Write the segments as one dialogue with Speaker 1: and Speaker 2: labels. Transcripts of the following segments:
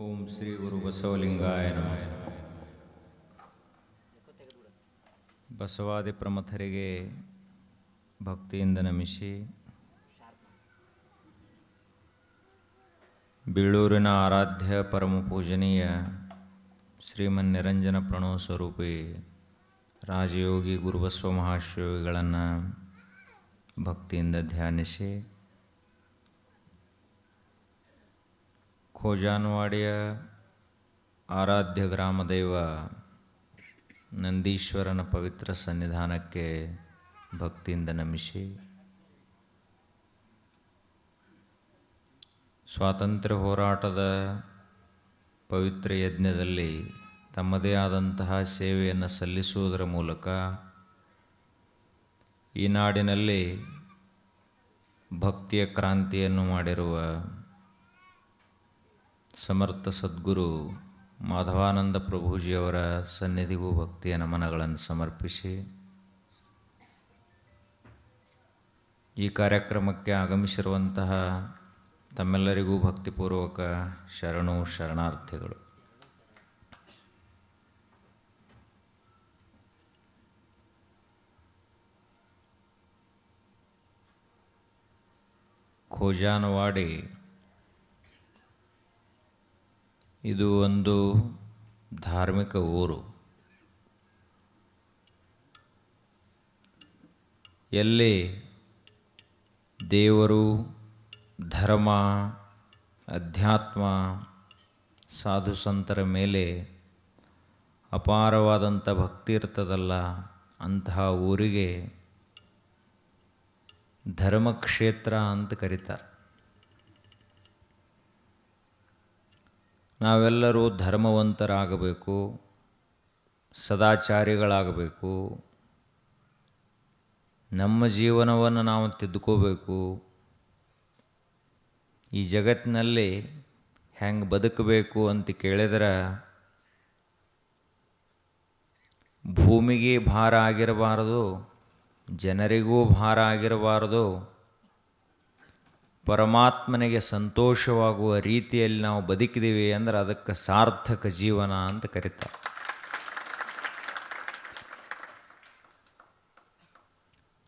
Speaker 1: ಓಂ ಶ್ರೀ ಗುರು ಬಸವಲಿಂಗಾಯ ನಮಃ. ಬಸವಾದಿ ಪ್ರಮಥರಿಗೆ ಭಕ್ತಿಯಿಂದ ನಮಿಸಿ ಬೀಳೂರಿನ ಆರಾಧ್ಯ ಪರಮ ಪೂಜನೀಯ ಶ್ರೀಮನ್ ನಿರಂಜನ ಪ್ರಣವ ಸ್ವರೂಪಿ ರಾಜಯೋಗಿ ಗುರುಬಸವ ಮಹಾಶಿವಗಳನ್ನು ಭಕ್ತಿಯಿಂದ ಧ್ಯಾನಿಸಿ ಖೋಜಾನವಾಡಿಯ ಆರಾಧ್ಯ ಗ್ರಾಮದೈವ ನಂದೀಶ್ವರನ ಪವಿತ್ರ ಸನ್ನಿಧಾನಕ್ಕೆ ಭಕ್ತಿಯಿಂದ ನಮಿಸಿ ಸ್ವಾತಂತ್ರ್ಯ ಹೋರಾಟದ ಪವಿತ್ರ ಯಜ್ಞದಲ್ಲಿ ತಮ್ಮದೇ ಆದಂತಹ ಸೇವೆಯನ್ನು ಸಲ್ಲಿಸುವುದರ ಮೂಲಕ ಈ ನಾಡಿನಲ್ಲಿ ಭಕ್ತಿಯ ಕ್ರಾಂತಿಯನ್ನು ಮಾಡಿರುವ ಸಮರ್ಥ ಸದ್ಗುರು ಮಾಧವಾನಂದ ಪ್ರಭುಜಿಯವರ ಸನ್ನಿಧಿಗೂ ಭಕ್ತಿಯ ನಮನಗಳನ್ನು ಸಮರ್ಪಿಸಿ ಈ ಕಾರ್ಯಕ್ರಮಕ್ಕೆ ಆಗಮಿಸಿರುವಂತಹ ತಮ್ಮೆಲ್ಲರಿಗೂ ಭಕ್ತಿಪೂರ್ವಕ ಶರಣು ಶರಣಾರ್ಥಿಗಳು. ಖೋಜಾನವಾಡಿ ಇದು ಒಂದು ಧಾರ್ಮಿಕ ಊರು. ಎಲ್ಲಿ ದೇವರು, ಧರ್ಮ, ಅಧ್ಯಾತ್ಮ, ಸಾಧು ಸಂತರ ಮೇಲೆ ಅಪಾರವಾದಂಥ ಭಕ್ತಿ ಇರ್ತದಲ್ಲ, ಅಂತಹ ಊರಿಗೆ ಧರ್ಮಕ್ಷೇತ್ರ ಅಂತ ಕರೀತಾರೆ. ನಾವೆಲ್ಲರೂ ಧರ್ಮವಂತರಾಗಬೇಕು, ಸದಾಚಾರಿಗಳಾಗಬೇಕು, ನಮ್ಮ ಜೀವನವನ್ನು ನಾವು ತಿದ್ದುಕೋಬೇಕು, ಈ ಜಗತ್ತಿನಲ್ಲಿ ಹೆಂಗೆ ಬದುಕಬೇಕು ಅಂತ ಕೇಳಿದ್ರೆ ಭೂಮಿಗೆ ಭಾರ ಆಗಿರಬಾರದು, ಜನರಿಗೂ ಭಾರ ಆಗಿರಬಾರದು, ಪರಮಾತ್ಮನಿಗೆ ಸಂತೋಷವಾಗುವ ರೀತಿಯಲ್ಲಿ ನಾವು ಬದುಕಿದ್ದೀವಿ ಅಂದರೆ ಅದಕ್ಕೆ ಸಾರ್ಥಕ ಜೀವನ ಅಂತ ಕರೀತಾರೆ.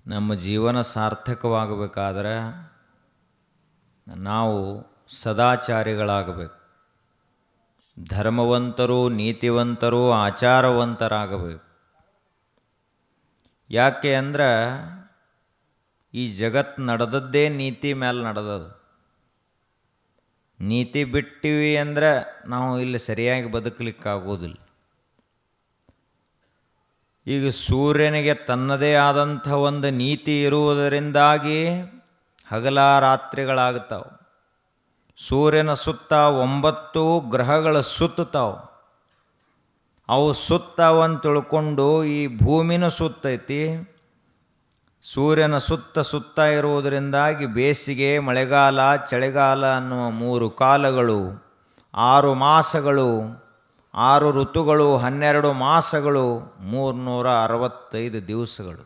Speaker 1: ನಮ್ಮ ಜೀವನ ಸಾರ್ಥಕವಾಗಬೇಕಾದ್ರೆ ನಾವು ಸದಾಚಾರಿಗಳಾಗಬೇಕು, ಧರ್ಮವಂತರು, ನೀತಿವಂತರು, ಆಚಾರವಂತರಾಗಬೇಕು. ಯಾಕೆ ಅಂದ್ರೆ ಈ ಜಗತ್ತು ನಡೆದದ್ದೇ ನೀತಿ ಮೇಲೆ ನಡೆದದು. ನೀತಿ ಬಿಟ್ಟಿವಿ ಅಂದರೆ ನಾವು ಇಲ್ಲಿ ಸರಿಯಾಗಿ ಬದುಕಲಿಕ್ಕಾಗೋದಿಲ್ಲ. ಈಗ ಸೂರ್ಯನಿಗೆ ತನ್ನದೇ ಆದಂಥ ಒಂದು ನೀತಿ ಇರುವುದರಿಂದಾಗಿ ಹಗಲ ರಾತ್ರಿಗಳಾಗ್ತಾವೆ. ಸೂರ್ಯನ ಸುತ್ತ 9 ಗ್ರಹಗಳ ಸುತ್ತಾವೆ. ಅವು ಸುತ್ತಾವಂತ ತಿಳ್ಕೊಂಡು ಈ ಭೂಮಿನೂ ಸುತ್ತೈತಿ. ಸೂರ್ಯನ ಸುತ್ತ ಇರುವುದರಿಂದಾಗಿ ಬೇಸಿಗೆ, ಮಳೆಗಾಲ, ಚಳಿಗಾಲ ಅನ್ನುವ 3 ಕಾಲಗಳು, 6 ಮಾಸಗಳು, 6 ಋತುಗಳು, 12 ಮಾಸಗಳು, 365 ದಿವಸಗಳು.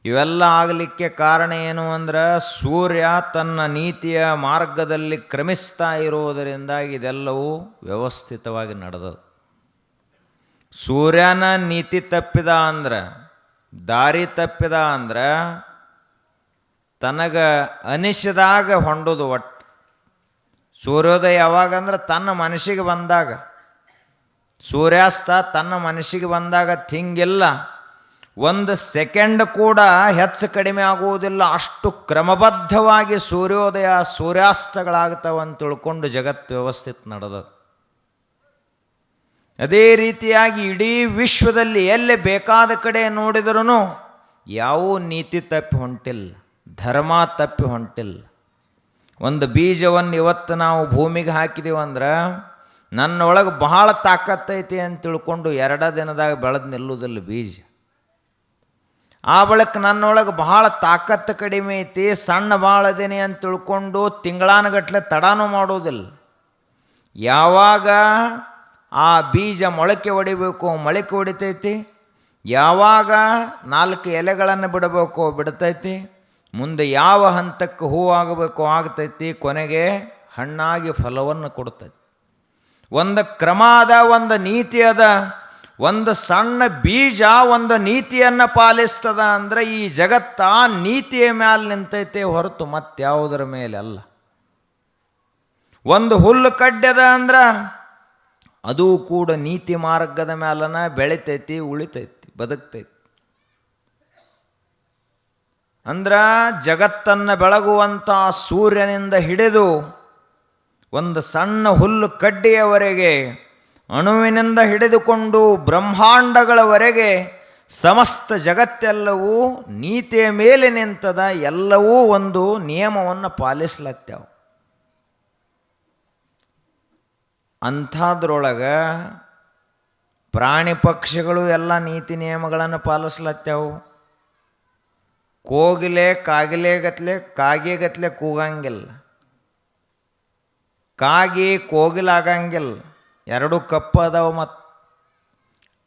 Speaker 1: ಇವೆಲ್ಲ ಆಗಲಿಕ್ಕೆ ಕಾರಣ ಏನು ಅಂದ್ರೆ ಸೂರ್ಯ ತನ್ನ ನೀತಿಯ ಮಾರ್ಗದಲ್ಲಿ ಕ್ರಮಿಸ್ತಾ ಇರುವುದರಿಂದಾಗಿ ಇದೆಲ್ಲವೂ ವ್ಯವಸ್ಥಿತವಾಗಿ ನಡೆದದು. ಸೂರ್ಯನ ನೀತಿ ತಪ್ಪಿದ ಅಂದ್ರೆ, ದಾರಿ ತಪ್ಪಿದ ಅಂದ್ರೆ ತನಗೆ ಅನಿಸಿದಾಗ ಹೊಂಡೋದು. ಒಟ್ಟು ಸೂರ್ಯೋದಯ ಯಾವಾಗಂದ್ರೆ ತನ್ನ ಮನಸ್ಸಿಗೆ ಬಂದಾಗ, ಸೂರ್ಯಾಸ್ತ ತನ್ನ ಮನಸ್ಸಿಗೆ ಬಂದಾಗ ಹಿಂಗಿಲ್ಲ, 1 ಸೆಕೆಂಡ್ ಕೂಡ ಹೆಚ್ಚು ಕಡಿಮೆ ಆಗುವುದಿಲ್ಲ. ಅಷ್ಟು ಕ್ರಮಬದ್ಧವಾಗಿ ಸೂರ್ಯೋದಯ ಸೂರ್ಯಾಸ್ತಗಳಾಗ್ತಾವಂತ ತಿಳ್ಕೊಂಡು ಜಗತ್ತು ವ್ಯವಸ್ಥಿತ ನಡೆದದು. ಅದೇ ರೀತಿಯಾಗಿ ಇಡೀ ವಿಶ್ವದಲ್ಲಿ ಎಲ್ಲಿ ಬೇಕಾದ ಕಡೆ ನೋಡಿದ್ರೂ ಯಾವ ನೀತಿ ತಪ್ಪಿ ಹೊಂಟಿಲ್ಲ, ಧರ್ಮ ತಪ್ಪಿ ಹೊಂಟಿಲ್ಲ. ಒಂದು ಬೀಜವನ್ನು ಇವತ್ತು ನಾವು ಭೂಮಿಗೆ ಹಾಕಿದೀವಿ ಅಂದ್ರೆ ನನ್ನೊಳಗೆ ಬಹಳ ತಾಕತ್ತೈತಿ ಅಂತ ತಿಳ್ಕೊಂಡು 2 ದಿನದಾಗ ಬೆಳೆದು ನಿಲ್ಲುವುದಿಲ್ಲ ಬೀಜ. ಆ ಬಳಿಕ ನನ್ನೊಳಗೆ ಬಹಳ ತಾಕತ್ತು ಕಡಿಮೆ ಐತಿ, ಸಣ್ಣ ಭಾಳ ಅದೇನೆ ಅಂತ ತಿಳ್ಕೊಂಡು ತಿಂಗಳಾನುಗಟ್ಟಲೆ ತಡಾನೂ ಮಾಡೋದಿಲ್ಲ. ಯಾವಾಗ ಆ ಬೀಜ ಮೊಳಕೆ ಹೊಡಿಬೇಕು ಮೊಳಕೆ ಹೊಡಿತೈತಿ, ಯಾವಾಗ 4 ಎಲೆಗಳನ್ನು ಬಿಡಬೇಕು ಬಿಡ್ತೈತಿ, ಮುಂದೆ ಯಾವ ಹಂತಕ್ಕೆ ಹೂವಾಗಬೇಕು ಆಗ್ತೈತಿ, ಕೊನೆಗೆ ಹಣ್ಣಾಗಿ ಫಲವನ್ನು ಕೊಡ್ತೈತಿ. ಒಂದು ಕ್ರಮ ಅದ, ಒಂದು ನೀತಿ ಅದ. ಒಂದು ಸಣ್ಣ ಬೀಜ ಒಂದು ನೀತಿಯನ್ನು ಪಾಲಿಸ್ತದ ಅಂದರೆ ಈ ಜಗತ್ತ ನೀತಿಯ ಮೇಲೆ ನಿಂತೈತೆ ಹೊರತು ಮತ್ತಾವುದರ ಮೇಲೆ ಅಲ್ಲ. ಒಂದು ಹುಲ್ಲು ಕಡ್ಡದ ಅಂದ್ರೆ ಅದು ಕೂಡ ನೀತಿ ಮಾರ್ಗದ ಮೇಲನ ಬೆಳಿತೈತಿ, ಉಳಿತೈತಿ, ಬದುಕ್ತೈತಿ. ಅಂದ್ರೆ ಜಗತ್ತನ್ನು ಬೆಳಗುವಂಥ ಸೂರ್ಯನಿಂದ ಹಿಡಿದು ಒಂದು ಸಣ್ಣ ಹುಲ್ಲು ಕಡ್ಡಿಯವರೆಗೆ, ಅಣುವಿನಿಂದ ಹಿಡಿದುಕೊಂಡು ಬ್ರಹ್ಮಾಂಡಗಳವರೆಗೆ ಸಮಸ್ತ ಜಗತ್ತೆಲ್ಲವೂ ನೀತಿಯ ಮೇಲೆ ನಿಂತದ. ಎಲ್ಲವೂ ಒಂದು ನಿಯಮವನ್ನು ಪಾಲಿಸ್ಲತ್ಯಾವ. ಅಂಥದ್ರೊಳಗೆ ಪ್ರಾಣಿ ಪಕ್ಷಿಗಳು ಎಲ್ಲ ನೀತಿ ನಿಯಮಗಳನ್ನು ಪಾಲಿಸ್ಲತ್ಯಾವು. ಕೋಗಿಲೆ ಕಾಗೆಗತ್ಲೆ ಕೂಗಂಗಿಲ್ಲ, ಕಾಗಿ ಕೋಗಿಲಾಗಂಗಿಲ್ಲ, ಎರಡು ಕಪ್ಪು ಅದಾವ. ಮತ್ತು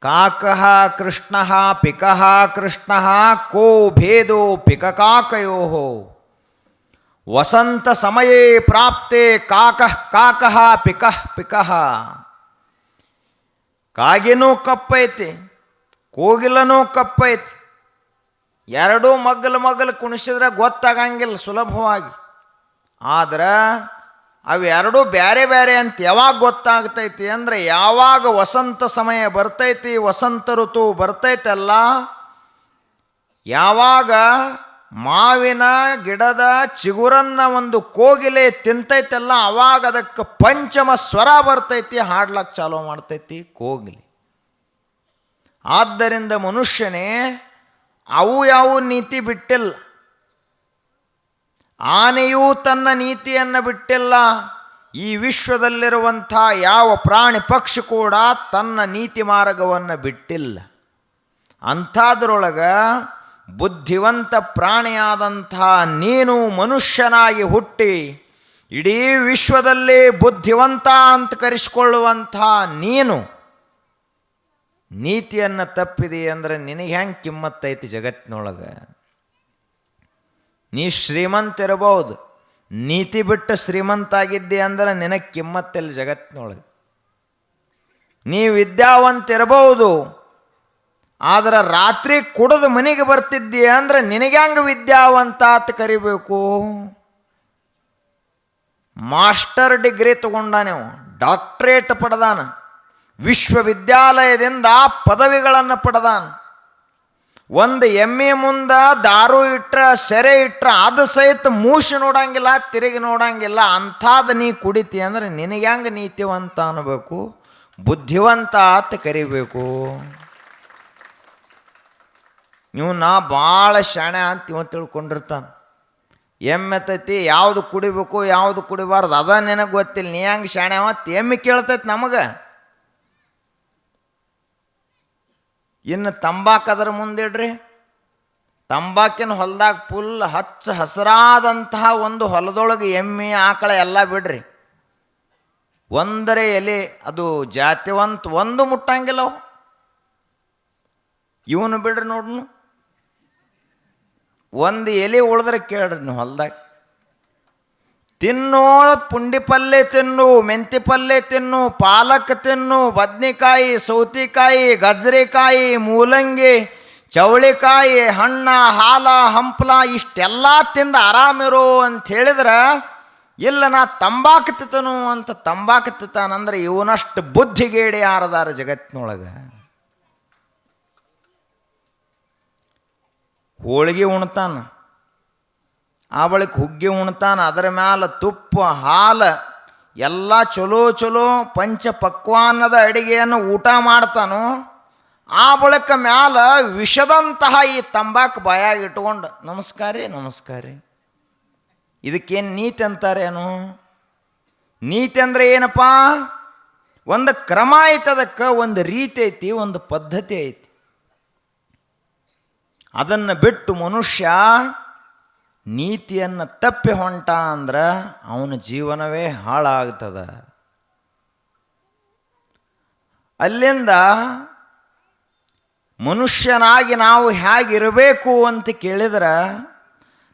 Speaker 1: ಕಾಕಃ ಕೃಷ್ಣ ಪಿಕಃ ಕೃಷ್ಣ ಕೋ ಭೇದೋ ಪಿಕಕಾಕಯೋ ವಸಂತ ಸಮಯೇ ಪ್ರಾಪ್ತೆ ಕಾಕಃ ಕಾಕಃ ಪಿಕಃ ಪಿಕಃ. ಕಾಗಿನೂ ಕಪ್ಪೈತಿ, ಕೋಗಿಲನೂ ಕಪ್ಪೈತಿ. ಎರಡೂ ಮಗ್ಗಲು ಕುಣಿಸಿದ್ರೆ ಗೊತ್ತಾಗಂಗಿಲ್ಲ ಸುಲಭವಾಗಿ. ಆದ್ರೆ ಅವೆರಡೂ ಬೇರೆ ಬೇರೆ ಅಂತ ಯಾವಾಗ ಗೊತ್ತಾಗ್ತೈತಿ ಅಂದರೆ ಯಾವಾಗ ವಸಂತ ಸಮಯ ಬರ್ತೈತಿ, ವಸಂತ ಋತು ಬರ್ತೈತಲ್ಲ, ಯಾವಾಗ ಮಾವಿನ ಗಿಡದ ಚಿಗುರನ್ನು ಒಂದು ಕೋಗಿಲೆ ತಿಂತೈತಲ್ಲ, ಅವಾಗ ಅದಕ್ಕೆ ಪಂಚಮ ಸ್ವರ ಬರ್ತೈತಿ, ಹಾಡ್ಲಕ್ಕೆ ಚಾಲೂ ಮಾಡ್ತೈತಿ ಕೋಗಿಲೆ. ಆದ್ದರಿಂದ ಮನುಷ್ಯನೇ ಅವು ಯಾವ ನೀತಿ ಬಿಟ್ಟಿಲ್ಲ. ಆನೆಯೂ ತನ್ನ ನೀತಿಯನ್ನು ಬಿಟ್ಟಿಲ್ಲ. ಈ ವಿಶ್ವದಲ್ಲಿರುವಂಥ ಯಾವ ಪ್ರಾಣಿ ಪಕ್ಷಿ ಕೂಡ ತನ್ನ ನೀತಿ ಮಾರ್ಗವನ್ನು ಬಿಟ್ಟಿಲ್ಲ. ಅಂಥದ್ರೊಳಗೆ ಬುದ್ಧಿವಂತ ಪ್ರಾಣಿಯಾದಂಥ ನೀನು ಮನುಷ್ಯನಾಗಿ ಹುಟ್ಟಿ ಇಡೀ ವಿಶ್ವದಲ್ಲಿ ಬುದ್ಧಿವಂತ ಅಂತ ಕರೆಸಿಕೊಳ್ಳುವಂಥ ನೀನು ನೀತಿಯನ್ನು ತಪ್ಪಿದೆ ಅಂದರೆ ನಿನಗೆ ಹೆಂಗೆ ಕಿಮ್ಮತ್ತೈತಿ ಜಗತ್ತಿನೊಳಗೆ? ನೀ ಶ್ರೀಮಂತ ಇರಬಹುದು, ನೀತಿ ಬಿಟ್ಟು ಶ್ರೀಮಂತ ಆಗಿದ್ದಿ ಅಂದ್ರೆ ನಿನಗೆ ಕಿಮ್ಮತ್ತಿಲ್ಲ ಜಗತ್ತಿನೊಳಗೆ. ನೀ ವಿದ್ಯಾವಂತ ಇರಬಹುದು, ಆದರೆ ರಾತ್ರಿ ಕುಡಿದು ಮನೆಗೆ ಬರ್ತಿದ್ದೀಯ ಅಂದ್ರೆ ನಿನಗೆ ಹೆಂಗೆ ವಿದ್ಯಾವಂತ ಅಂತ ಕರಿಬೇಕು? ಮಾಸ್ಟರ್ ಡಿಗ್ರಿ ತಗೊಂಡಾನೆವು, ಡಾಕ್ಟ್ರೇಟ್ ಪಡೆದಾನ, ವಿಶ್ವವಿದ್ಯಾಲಯದಿಂದ ಪದವಿಗಳನ್ನು ಪಡೆದಾನ. ಒಂದು ಎಮ್ಮೆ ಮುಂದೆ ದಾರು ಇಟ್ರೆ, ಸೆರೆ ಇಟ್ರೆ ಅದು ಸಹಿತ ಮೂಸಿ ನೋಡಂಗಿಲ್ಲ, ತಿರುಗಿ ನೋಡಂಗಿಲ್ಲ. ಅಂಥದ್ದು ನೀ ಕುಡಿತಿ ಅಂದ್ರೆ ನಿನಗೆ ಹೆಂಗೆ ನೀತಿವಂತ ಅನ್ನಬೇಕು, ಬುದ್ಧಿವಂತ ಅಂತ ಕರಿಬೇಕು. ನೀವು ನಾ ಭಾಳ ಶಾಣೆ ಅಂತ ಇವ ತಿಳ್ಕೊಂಡಿರ್ತಾನೆ. ಎಮ್ಮೆತೈತಿ, ಯಾವುದು ಕುಡಿಬೇಕು ಯಾವುದು ಕುಡಿಬಾರ್ದು ಅದ ನಿನಗೆ ಗೊತ್ತಿಲ್ಲ. ನೀ ಹೆಂಗೆ ಶಾಣೆ ಮತ್ತು ಎಮ್ಮೆ ಕೇಳ್ತೈತಿ ನಮಗೆ. ಇನ್ನು ತಂಬಾಕು ಅದರ ಮುಂದಿಡ್ರಿ, ತಂಬಾಕಿನ ಹೊಲದಾಗ ಫುಲ್ ಹಚ್ಚ ಹಸಿರಾದಂತಹ ಒಂದು ಹೊಲದೊಳಗೆ ಎಮ್ಮೆ ಆಕಳ ಎಲ್ಲ ಬಿಡ್ರಿ, ಒಂದರೆ ಎಲೆ ಅದು ಜಾತಿವಂತ ಒಂದು ಮುಟ್ಟಂಗಿಲ್ಲ. ಇವನು ಬಿಡ್ರಿ ನೋಡ್ನು, ಒಂದು ಎಲೆ ಉಳಿದ್ರೆ ಕೇಳ್ರಿ ನೀವು ಹೊಲದಾಗ. ತಿನ್ನು, ಪುಂಡಿ ಪಲ್ಯ ತಿನ್ನು, ಮೆಂತಿ ಪಲ್ಯ ತಿನ್ನು, ಪಾಲಕ್ ತಿನ್ನು, ಬದ್ನಿಕಾಯಿ, ಸೌತಿಕಾಯಿ, ಗಜ್ರಿಕಾಯಿ, ಮೂಲಂಗಿ, ಚವಳಿಕಾಯಿ, ಹಣ್ಣ, ಹಾಲ, ಹಂಪಲ ಇಷ್ಟೆಲ್ಲ ತಿಂದು ಆರಾಮಿರು ಅಂತ ಹೇಳಿದ್ರೆ, ಇಲ್ಲ ನಾ ತಂಬಾಕು ತಿತ್ತನು ಅಂತ ತಂಬಾಕು ತಿತ್ತಾನಂದ್ರೆ ಇವನಷ್ಟು ಬುದ್ಧಿಗೇಡಿ ಯಾರದಾರ ಜಗತ್ತಿನೊಳಗೆ? ಹೋಳಿಗೆ ಉಣ್ತಾನ, ಆ ಬಳಿಕ ಹುಗ್ಗಿ ಉಣ್ತಾನ, ಅದರ ಮ್ಯಾಲ ತುಪ್ಪ, ಹಾಲು ಎಲ್ಲ ಚಲೋ ಚಲೋ ಪಂಚ ಪಕ್ವಾನ್ನದ ಅಡಿಗೆಯನ್ನು ಊಟ ಮಾಡ್ತಾನು. ಆ ಬಳಿಕ ಮ್ಯಾಲ ವಿಷದಂತಹ ಈ ತಂಬಾಕು ಬಾಯಾಗಿ ಇಟ್ಕೊಂಡು ನಮಸ್ಕಾರ ರೀ ನಮಸ್ಕಾರ ರೀ. ಇದಕ್ಕೇನು ನೀತಿ ಅಂತಾರೇನು? ನೀತಿ ಅಂದರೆ ಏನಪ್ಪ? ಒಂದು ಕ್ರಮ ಐತಿ, ಅದಕ್ಕೆ ಒಂದು ರೀತಿ ಐತಿ, ಒಂದು ಪದ್ಧತಿ ಐತಿ. ಅದನ್ನು ಬಿಟ್ಟು ಮನುಷ್ಯ ನೀತಿಯನ್ನು ತಪ್ಪಿ ಹೊಂಟ ಅಂದ್ರೆ ಅವನ ಜೀವನವೇ ಹಾಳಾಗ್ತದೆ. ಅಲ್ಲಿಂದ ಮನುಷ್ಯನಾಗಿ ನಾವು ಹೇಗಿರಬೇಕು ಅಂತ ಕೇಳಿದ್ರೆ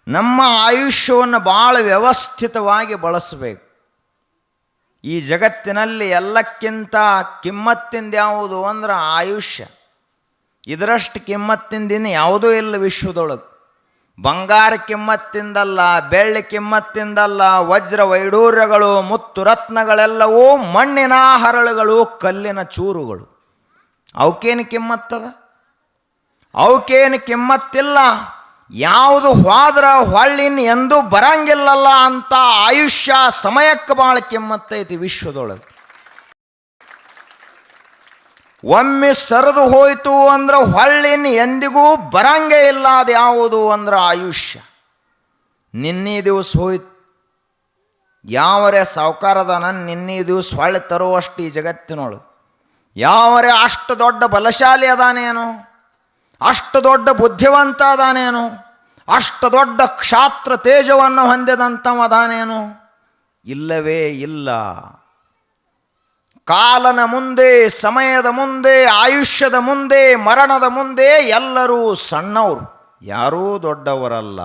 Speaker 1: ನಮ್ಮ ಆಯುಷ್ಯವನ್ನು ಭಾಳ ವ್ಯವಸ್ಥಿತವಾಗಿ ಬಳಸಬೇಕು. ಈ ಜಗತ್ತಿನಲ್ಲಿ ಎಲ್ಲಕ್ಕಿಂತ ಕಿಮ್ಮತ್ತಿಂದ ಯಾವುದು ಅಂದ್ರೆ ಆಯುಷ್ಯ. ಇದರಷ್ಟು ಕಿಮ್ಮತ್ತಿಂದಿನ ಯಾವುದೂ ಇಲ್ಲ ವಿಶ್ವದೊಳಗೆ. ಬಂಗಾರ ಕಿಮ್ಮತ್ತಿಂದಲ್ಲ, ಬೆಳ್ಳಿ ಕಿಮ್ಮತ್ತಿಂದಲ್ಲ, ವಜ್ರ ವೈಡೂರ್ಯಗಳು ಮುತ್ತು ರತ್ನಗಳೆಲ್ಲವೂ ಮಣ್ಣಿನ ಹರಳುಗಳು, ಕಲ್ಲಿನ ಚೂರುಗಳು. ಅವಕ್ಕೇನು ಕಿಮ್ಮತ್ತದ? ಅವಕ್ಕೇನು ಕಿಮ್ಮತ್ತಿಲ್ಲ. ಯಾವುದು ಹೋದ್ರೆ ಹೊಳ್ಳಿನ ಎಂದೂ ಬರಂಗಿಲ್ಲಲ್ಲ ಅಂತ ಆಯುಷ್ಯ ಸಮಯಕ್ಕೆ ಭಾಳ ಕಿಮ್ಮತ್ತೈತಿ ವಿಶ್ವದೊಳಗೆ. ಒಮ್ಮೆ ಸರಿದು ಹೋಯಿತು ಅಂದ್ರೆ ಹೊಳ್ಳಿನ ಎಂದಿಗೂ ಬರಂಗೇ ಇಲ್ಲ. ಅದು ಯಾವುದು ಅಂದ್ರೆ ಆಯುಷ್ಯ. ನಿನ್ನೆ ದಿವಸ ಹೋಯ್ತು, ಯಾವರೇ ಸಾವುಕಾರದಾನ ನಿನ್ನೆ ದಿವಸ ಹೊಳ್ಳಿ ತರುವಷ್ಟು ಈ ಜಗತ್ತಿನೊಳಗೆ. ಯಾವರೇ ಅಷ್ಟು ದೊಡ್ಡ ಬಲಶಾಲಿ ಅದಾನೇನು, ಅಷ್ಟು ದೊಡ್ಡ ಬುದ್ಧಿವಂತ ಅದಾನೇನು, ಅಷ್ಟು ದೊಡ್ಡ ಕ್ಷಾತ್ರ ತೇಜವನ್ನು ಹೊಂದಿದಂಥವ ಅದಾನೇನು? ಇಲ್ಲವೇ ಇಲ್ಲ. ಕಾಲನ ಮುಂದೆ, ಸಮಯದ ಮುಂದೆ, ಆಯುಷ್ಯದ ಮುಂದೆ, ಮರಣದ ಮುಂದೆ ಎಲ್ಲರೂ ಸಣ್ಣವರು, ಯಾರೂ ದೊಡ್ಡವರಲ್ಲ.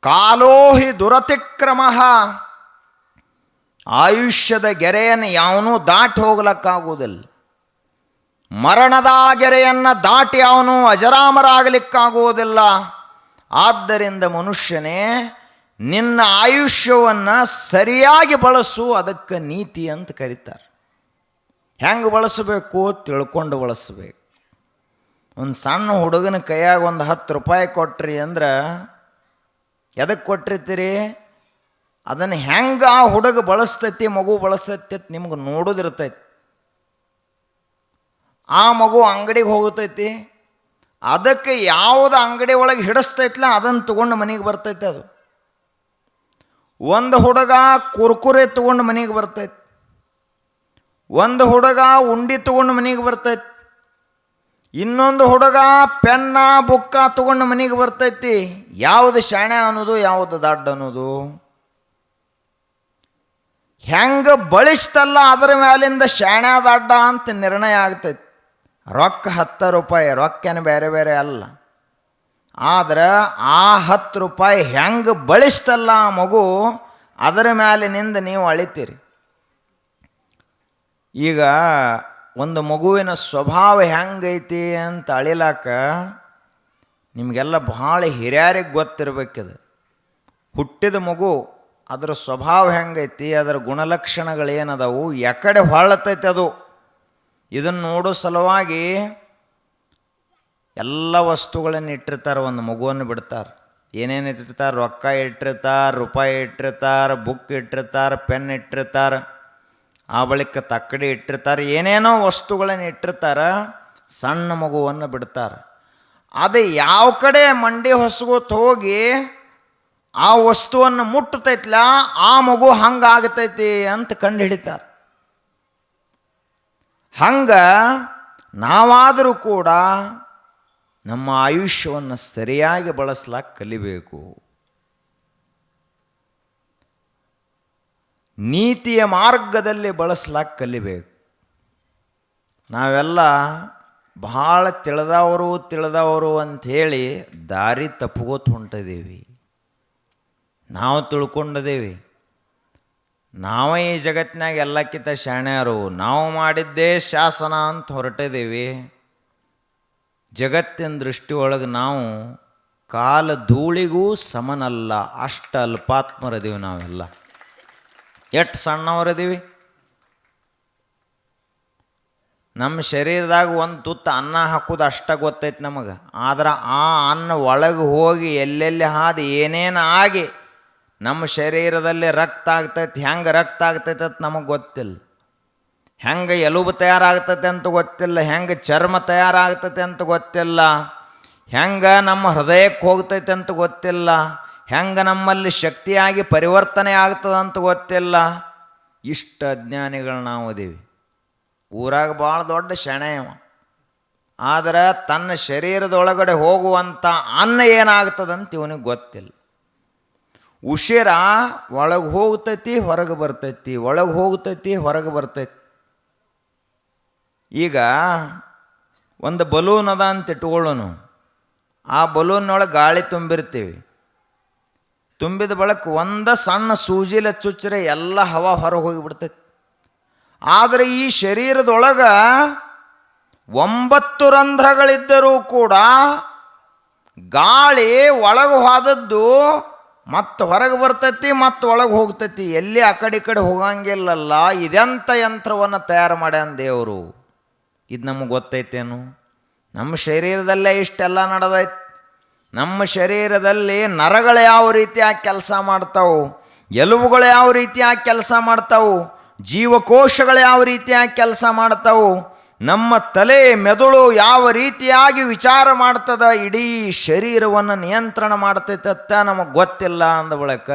Speaker 1: ಕಾಲೋ ಹಿ ದುರತಿಕ್ರಮ. ಆಯುಷ್ಯದ ಗೆರೆಯನ್ನು ಯಾವನೂ ದಾಟಿ ಹೋಗ್ಲಿಕ್ಕಾಗುವುದಿಲ್ಲ. ಮರಣದ ಗೆರೆಯನ್ನು ದಾಟಿ ಅವನು ಅಜರಾಮರಾಗಲಿಕ್ಕಾಗುವುದಿಲ್ಲ. ಆದ್ದರಿಂದ ಮನುಷ್ಯನೇ, ನಿನ್ನ ಆಯುಷ್ಯವನ್ನು ಸರಿಯಾಗಿ ಬಳಸು. ಅದಕ್ಕೆ ನೀತಿ ಅಂತ ಕರೀತಾರೆ. ಹೆಂಗೆ ಬಳಸಬೇಕು? ತಿಳ್ಕೊಂಡು ಬಳಸಬೇಕು. ಒಂದು ಸಣ್ಣ ಹುಡುಗನ ಕೈಯಾಗ ಒಂದು 10 ರೂಪಾಯಿ ಕೊಟ್ರಿ ಅಂದ್ರೆ ಎದಕ್ಕೆ ಕೊಟ್ಟಿರ್ತೀರಿ? ಅದನ್ನು ಹೆಂಗೆ ಆ ಹುಡುಗ ಬಳಸ್ತೈತಿ, ಮಗು ಬಳಸ್ತೈತಿ ಅಂತ ನಿಮ್ಗೆ ನೋಡೋದಿರ್ತೈತಿ. ಆ ಮಗು ಅಂಗಡಿಗೆ ಹೋಗ್ತೈತಿ, ಅದಕ್ಕೆ ಯಾವುದು ಅಂಗಡಿ ಒಳಗೆ ಹಿಡಿಸ್ತೈತಿಲ್ಲ ಅದನ್ನು ತೊಗೊಂಡು ಮನೆಗೆ ಬರ್ತೈತೆ. ಅದು ಒಂದು ಹುಡುಗ ಕುರ್ಕುರೆ ತೊಗೊಂಡು ಮನೆಗೆ ಬರ್ತೈತಿ, ಒಂದು ಹುಡುಗ ಉಂಡಿ ತೊಗೊಂಡು ಮನೆಗೆ ಬರ್ತೈತಿ, ಇನ್ನೊಂದು ಹುಡುಗ ಪೆನ್ನ ಬುಕ್ಕ ತೊಗೊಂಡು ಮನೆಗೆ ಬರ್ತೈತಿ. ಯಾವುದು ಶಾಣೆ ಅನ್ನೋದು, ಯಾವುದು ದಡ್ಡ ಅನ್ನೋದು? ಹೆಂಗೆ ಬಳಸ್ತಲ್ಲ ಅದರ ಮೇಲಿಂದ ಶಾಣೆ ದಡ್ಡ ಅಂತ ನಿರ್ಣಯ ಆಗ್ತೈತಿ. ರೊಕ್ಕ 10 ರೂಪಾಯಿ, ರೊಕ್ಕೇನು ಬೇರೆ ಬೇರೆ ಅಲ್ಲ. ಆದ್ರೆ ಆ 10 ರೂಪಾಯಿ ಹೆಂಗೆ ಬಳಸ್ತಲ್ಲ ಆ ಮಗು, ಅದರ ಮೇಲಿನಿಂದ ನೀವು ಅಳಿತೀರಿ. ಈಗ ಒಂದು ಮಗುವಿನ ಸ್ವಭಾವ ಹೆಂಗೈತಿ ಅಂತ ಅಳಿಲಾಕ ನಿಮಗೆಲ್ಲ ಭಾಳ ಹಿರಿಯರಿಗೆ ಗೊತ್ತಿರಬೇಕಿದೆ. ಹುಟ್ಟಿದ ಮಗು ಅದರ ಸ್ವಭಾವ ಹೆಂಗೈತಿ, ಅದರ ಗುಣಲಕ್ಷಣಗಳೇನದವು, ಎಕಡೆ ಹೊಳತೈತೆ ಅದು, ಇದನ್ನು ನೋಡೋ ಸಲುವಾಗಿ ಎಲ್ಲ ವಸ್ತುಗಳನ್ನು ಇಟ್ಟಿರ್ತಾರೆ. ಒಂದು ಮಗುವನ್ನು ಬಿಡ್ತಾರೆ. ಏನೇನು ಇಟ್ಟಿರ್ತಾರೆ? ರೊಕ್ಕ ಇಟ್ಟಿರ್ತಾರೆ, ರೂಪಾಯಿ ಇಟ್ಟಿರ್ತಾರೆ, ಬುಕ್ ಇಟ್ಟಿರ್ತಾರೆ, ಪೆನ್ ಇಟ್ಟಿರ್ತಾರೆ, ಆ ಬಳಿಕ ತಕ್ಕಡಿ ಇಟ್ಟಿರ್ತಾರೆ, ಏನೇನೋ ವಸ್ತುಗಳನ್ನು ಇಟ್ಟಿರ್ತಾರೆ. ಸಣ್ಣ ಮಗುವನ್ನು ಬಿಡ್ತಾರೆ. ಅದು ಯಾವ ಕಡೆ ಮಂಡಿ ಹೊಸಗೋತ್ ಹೋಗಿ ಆ ವಸ್ತುವನ್ನು ಮುಟ್ಟತೈತ್ಲ ಆ ಮಗು ಹಂಗಾಗತೈತಿ ಅಂತ ಕಂಡು ಹಿಡಿತಾರೆ. ಹಂಗೆ ನಾವಾದರೂ ಕೂಡ ನಮ್ಮ ಆಯುಷ್ಯವನ್ನು ಸರಿಯಾಗಿ ಬಳಸ್ಲಾಕ ಕಲಿಬೇಕು. ನೀತಿಯ ಮಾರ್ಗದಲ್ಲಿ ಬಳಸ್ಲಾಕ ಕಲಿಬೇಕು. ನಾವೆಲ್ಲ ಭಾಳ ತಿಳಿದವರು ಅಂಥೇಳಿ ದಾರಿ ತಪ್ಪಗೋತ ಹೊಂಟಿದ್ದೀವಿ. ನಾವು ತಿಳ್ಕೊಂಡಿದ್ದೀವಿ ನಾವೇ ಈ ಜಗತ್ತಿನಾಗ ಎಲ್ಲಕ್ಕಿಂತ ಶಾಣ್ಯರು, ನಾವು ಮಾಡಿದ್ದೇ ಶಾಸನ ಅಂತ ಹೊರಟಿದ್ದೀವಿ. ಜಗತ್ತಿನ ದೃಷ್ಟಿ ಒಳಗೆ ನಾವು ಕಾಲ ಧೂಳಿಗೂ ಸಮನಲ್ಲ, ಅಷ್ಟು ಅಲ್ಪಾತ್ಮರದೀವಿ ನಾವೆಲ್ಲ. ಎಷ್ಟು ಸಣ್ಣವರದೀವಿ. ನಮ್ಮ ಶರೀರದಾಗ ಒಂದು ತುತ್ತು ಅನ್ನ ಹಾಕೋದು ಅಷ್ಟ ಗೊತ್ತೈತೆ ನಮಗೆ. ಆದ್ರೆ ಆ ಅನ್ನ ಒಳಗೆ ಹೋಗಿ ಎಲ್ಲೆಲ್ಲಿ ಹಾದಿ ಏನೇನು ಆಗಿ ನಮ್ಮ ಶರೀರದಲ್ಲಿ ರಕ್ತ ಆಗ್ತೈತಿ, ಹೆಂಗೆ ರಕ್ತ ಆಗ್ತೈತೆ ಅಂತ ನಮಗೆ ಗೊತ್ತಿಲ್ಲ. ಹೆಂಗೆ ಎಲುಬು ತಯಾರಾಗ್ತೈತೆ ಅಂತ ಗೊತ್ತಿಲ್ಲ, ಹೆಂಗೆ ಚರ್ಮ ತಯಾರಾಗ್ತೈತೆ ಅಂತ ಗೊತ್ತಿಲ್ಲ, ಹೆಂಗೆ ನಮ್ಮ ಹೃದಯಕ್ಕೆ ಹೋಗ್ತೈತೆ ಅಂತ ಗೊತ್ತಿಲ್ಲ, ಹೆಂಗೆ ನಮ್ಮಲ್ಲಿ ಶಕ್ತಿಯಾಗಿ ಪರಿವರ್ತನೆ ಆಗ್ತದಂತ ಗೊತ್ತಿಲ್ಲ. ಇಷ್ಟು ಅಜ್ಞಾನಿಗಳು ನಾವು ಅದೀವಿ. ಊರಾಗ ಭಾಳ ದೊಡ್ಡ ಶೆಣೆಯವ. ಆದರೆ ತನ್ನ ಶರೀರದೊಳಗಡೆ ಹೋಗುವಂಥ ಅನ್ನ ಏನಾಗ್ತದಂತ ಇವನಿಗೆ ಗೊತ್ತಿಲ್ಲ. ಉಸಿರ ಒಳಗೆ ಹೋಗ್ತೈತಿ, ಹೊರಗೆ ಬರ್ತೈತಿ, ಒಳಗೆ ಹೋಗ್ತೈತಿ, ಹೊರಗೆ ಬರ್ತೈತಿ. ಈಗ ಒಂದು ಬಲೂನ್ ಅದ ಅಂತ ಇಟ್ಕೊಳ್ಳೋನು. ಆ ಬಲೂನ್ನೊಳಗೆ ಗಾಳಿ ತುಂಬಿರ್ತೀವಿ. ತುಂಬಿದ ಬಳಕ ಒಂದು ಸಣ್ಣ ಸೂಜಿಲೆ ಚುಚ್ಚರೆ ಎಲ್ಲ ಹವಾ ಹೊರಗೆ ಹೋಗಿಬಿಡ್ತೈತಿ. ಆದರೆ ಈ ಶರೀರದೊಳಗೆ 9 ರಂಧ್ರಗಳಿದ್ದರೂ ಕೂಡ ಗಾಳಿ ಒಳಗೆ ಹೋದದ್ದು ಮತ್ತು ಹೊರಗೆ ಬರ್ತೈತಿ ಮತ್ತು ಒಳಗೆ ಹೋಗ್ತೈತಿ, ಎಲ್ಲಿ ಆ ಕಡೆ ಈ ಕಡೆ ಹೋಗಂಗಿಲ್ಲಲ್ಲ. ಇದೆಂಥ ಯಂತ್ರವನ್ನು ತಯಾರು ಮಾಡ್ಯಾನ ದೇವರು. ಇದು ನಮಗೆ ಗೊತ್ತೈತೇನು? ನಮ್ಮ ಶರೀರದಲ್ಲೇ ಇಷ್ಟೆಲ್ಲ ನಡೆದೈತಿ. ನಮ್ಮ ಶರೀರದಲ್ಲಿ ನರಗಳು ಯಾವ ರೀತಿಯಾಗಿ ಕೆಲಸ ಮಾಡ್ತಾವೆ, ಎಲುಬುಗಳು ಯಾವ ರೀತಿಯಾಗಿ ಕೆಲಸ ಮಾಡ್ತಾವೆ, ಜೀವಕೋಶಗಳು ಯಾವ ರೀತಿಯಾಗಿ ಕೆಲಸ ಮಾಡ್ತಾವೆ, ನಮ್ಮ ತಲೆ ಮೆದುಳು ಯಾವ ರೀತಿಯಾಗಿ ವಿಚಾರ ಮಾಡ್ತದ, ಇಡೀ ಶರೀರವನ್ನು ನಿಯಂತ್ರಣ ಮಾಡ್ತೈತತ್ತ ನಮಗೆ ಗೊತ್ತಿಲ್ಲ ಅಂದ ಬಳಿಕ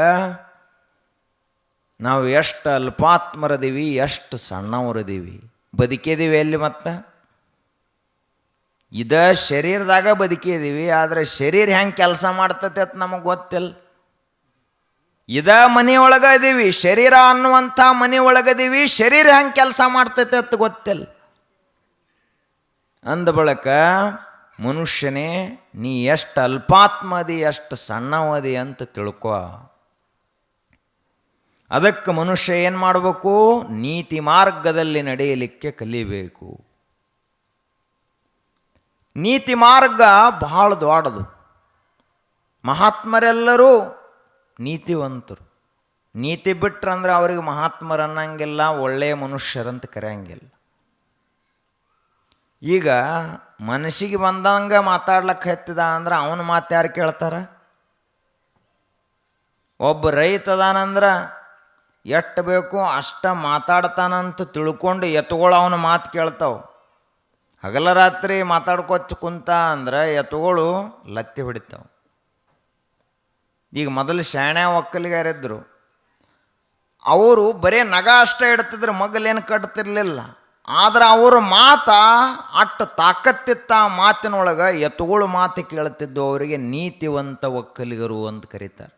Speaker 1: ನಾವು ಎಷ್ಟು ಅಲ್ಪಾತ್ಮರದೀವಿ, ಎಷ್ಟು ಸಣ್ಣವರದೀವಿ, ಬದುಕಿದೀವಿ ಎಲ್ಲಿ? ಮತ್ತು ಇದ ಶರೀರದಾಗ ಬದುಕಿದೀವಿ, ಆದರೆ ಶರೀರ ಹೆಂಗೆ ಕೆಲಸ ಮಾಡ್ತೈತೆ ಅಂತ ನಮಗೆ ಗೊತ್ತಿಲ್ಲ. ಇದ ಮನೆಯೊಳಗೆ ಇದೀವಿ, ಶರೀರ ಅನ್ನುವಂಥ ಮನೆಯೊಳಗದೀವಿ, ಶರೀರ ಹೆಂಗೆ ಕೆಲಸ ಮಾಡ್ತೈತೆ ಅಂತ ಗೊತ್ತಿಲ್ಲ. ಅಂದ ಬಳಿಕ ಮನುಷ್ಯನೇ, ನೀ ಎಷ್ಟು ಅಲ್ಪಾತ್ಮದಿ, ಎಷ್ಟು ಸಣ್ಣವದಿ ಅಂತ ತಿಳ್ಕೊ. ಅದಕ್ಕೆ ಮನುಷ್ಯ ಏನು ಮಾಡಬೇಕು? ನೀತಿ ಮಾರ್ಗದಲ್ಲಿ ನಡೆಯಲಿಕ್ಕೆ ಕಲಿಬೇಕು. ನೀತಿ ಮಾರ್ಗ ಬಹಳ ದೊಡ್ಡದು. ಮಹಾತ್ಮರೆಲ್ಲರೂ ನೀತಿವಂತರು. ನೀತಿ ಬಿಟ್ರಂದ್ರೆ ಅವ್ರಿಗೆ ಮಹಾತ್ಮರು ಅನ್ನಂಗಿಲ್ಲ, ಒಳ್ಳೆಯ ಮನುಷ್ಯರಂತ ಕರೆಯಂಗಿಲ್ಲ. ಈಗ ಮನಸ್ಸಿಗೆ ಬಂದಂಗೆ ಮಾತಾಡ್ಲಕ್ಕೆ ಹತ್ತಿದ ಅಂದ್ರೆ ಅವನ ಮಾತು ಯಾರು ಕೇಳ್ತಾರ? ಒಬ್ಬ ರೈತ ಅದಾನಂದ್ರೆ ಎಷ್ಟು ಬೇಕು ಅಷ್ಟ ಮಾತಾಡ್ತಾನಂತ ತಿಳ್ಕೊಂಡು ಎತ್ತುಗಳು ಅವನ ಮಾತು ಕೇಳ್ತಾವೆ. ಹಗಲ ರಾತ್ರಿ ಮಾತಾಡ್ಕೊತ ಕುಂತ ಅಂದ್ರೆ ಎತ್ತುಗಳು ಲತ್ತಿ ಹೊಡಿತಾವೆ. ಈಗ ಮೊದಲು ಶಾಣೆ ಒಕ್ಕಲಿಗಾರಿದ್ರು, ಅವರು ಬರೀ ನಗ ಅಷ್ಟೇ ಇಡ್ತಿದ್ರು, ಮಗಲೇನು ಕಟ್ತಿರ್ಲಿಲ್ಲ. ಆದ್ರೆ ಅವ್ರ ಮಾತ ಅಷ್ಟು ತಾಕತ್ತಿತ್ತ ಮಾತಿನೊಳಗೆ, ಎತ್ತುಗಳು ಮಾತು ಕೇಳ್ತಿದ್ದು ಅವರಿಗೆ ನೀತಿವಂತ ಒಕ್ಕಲಿಗರು ಅಂತ ಕರೀತಾರೆ.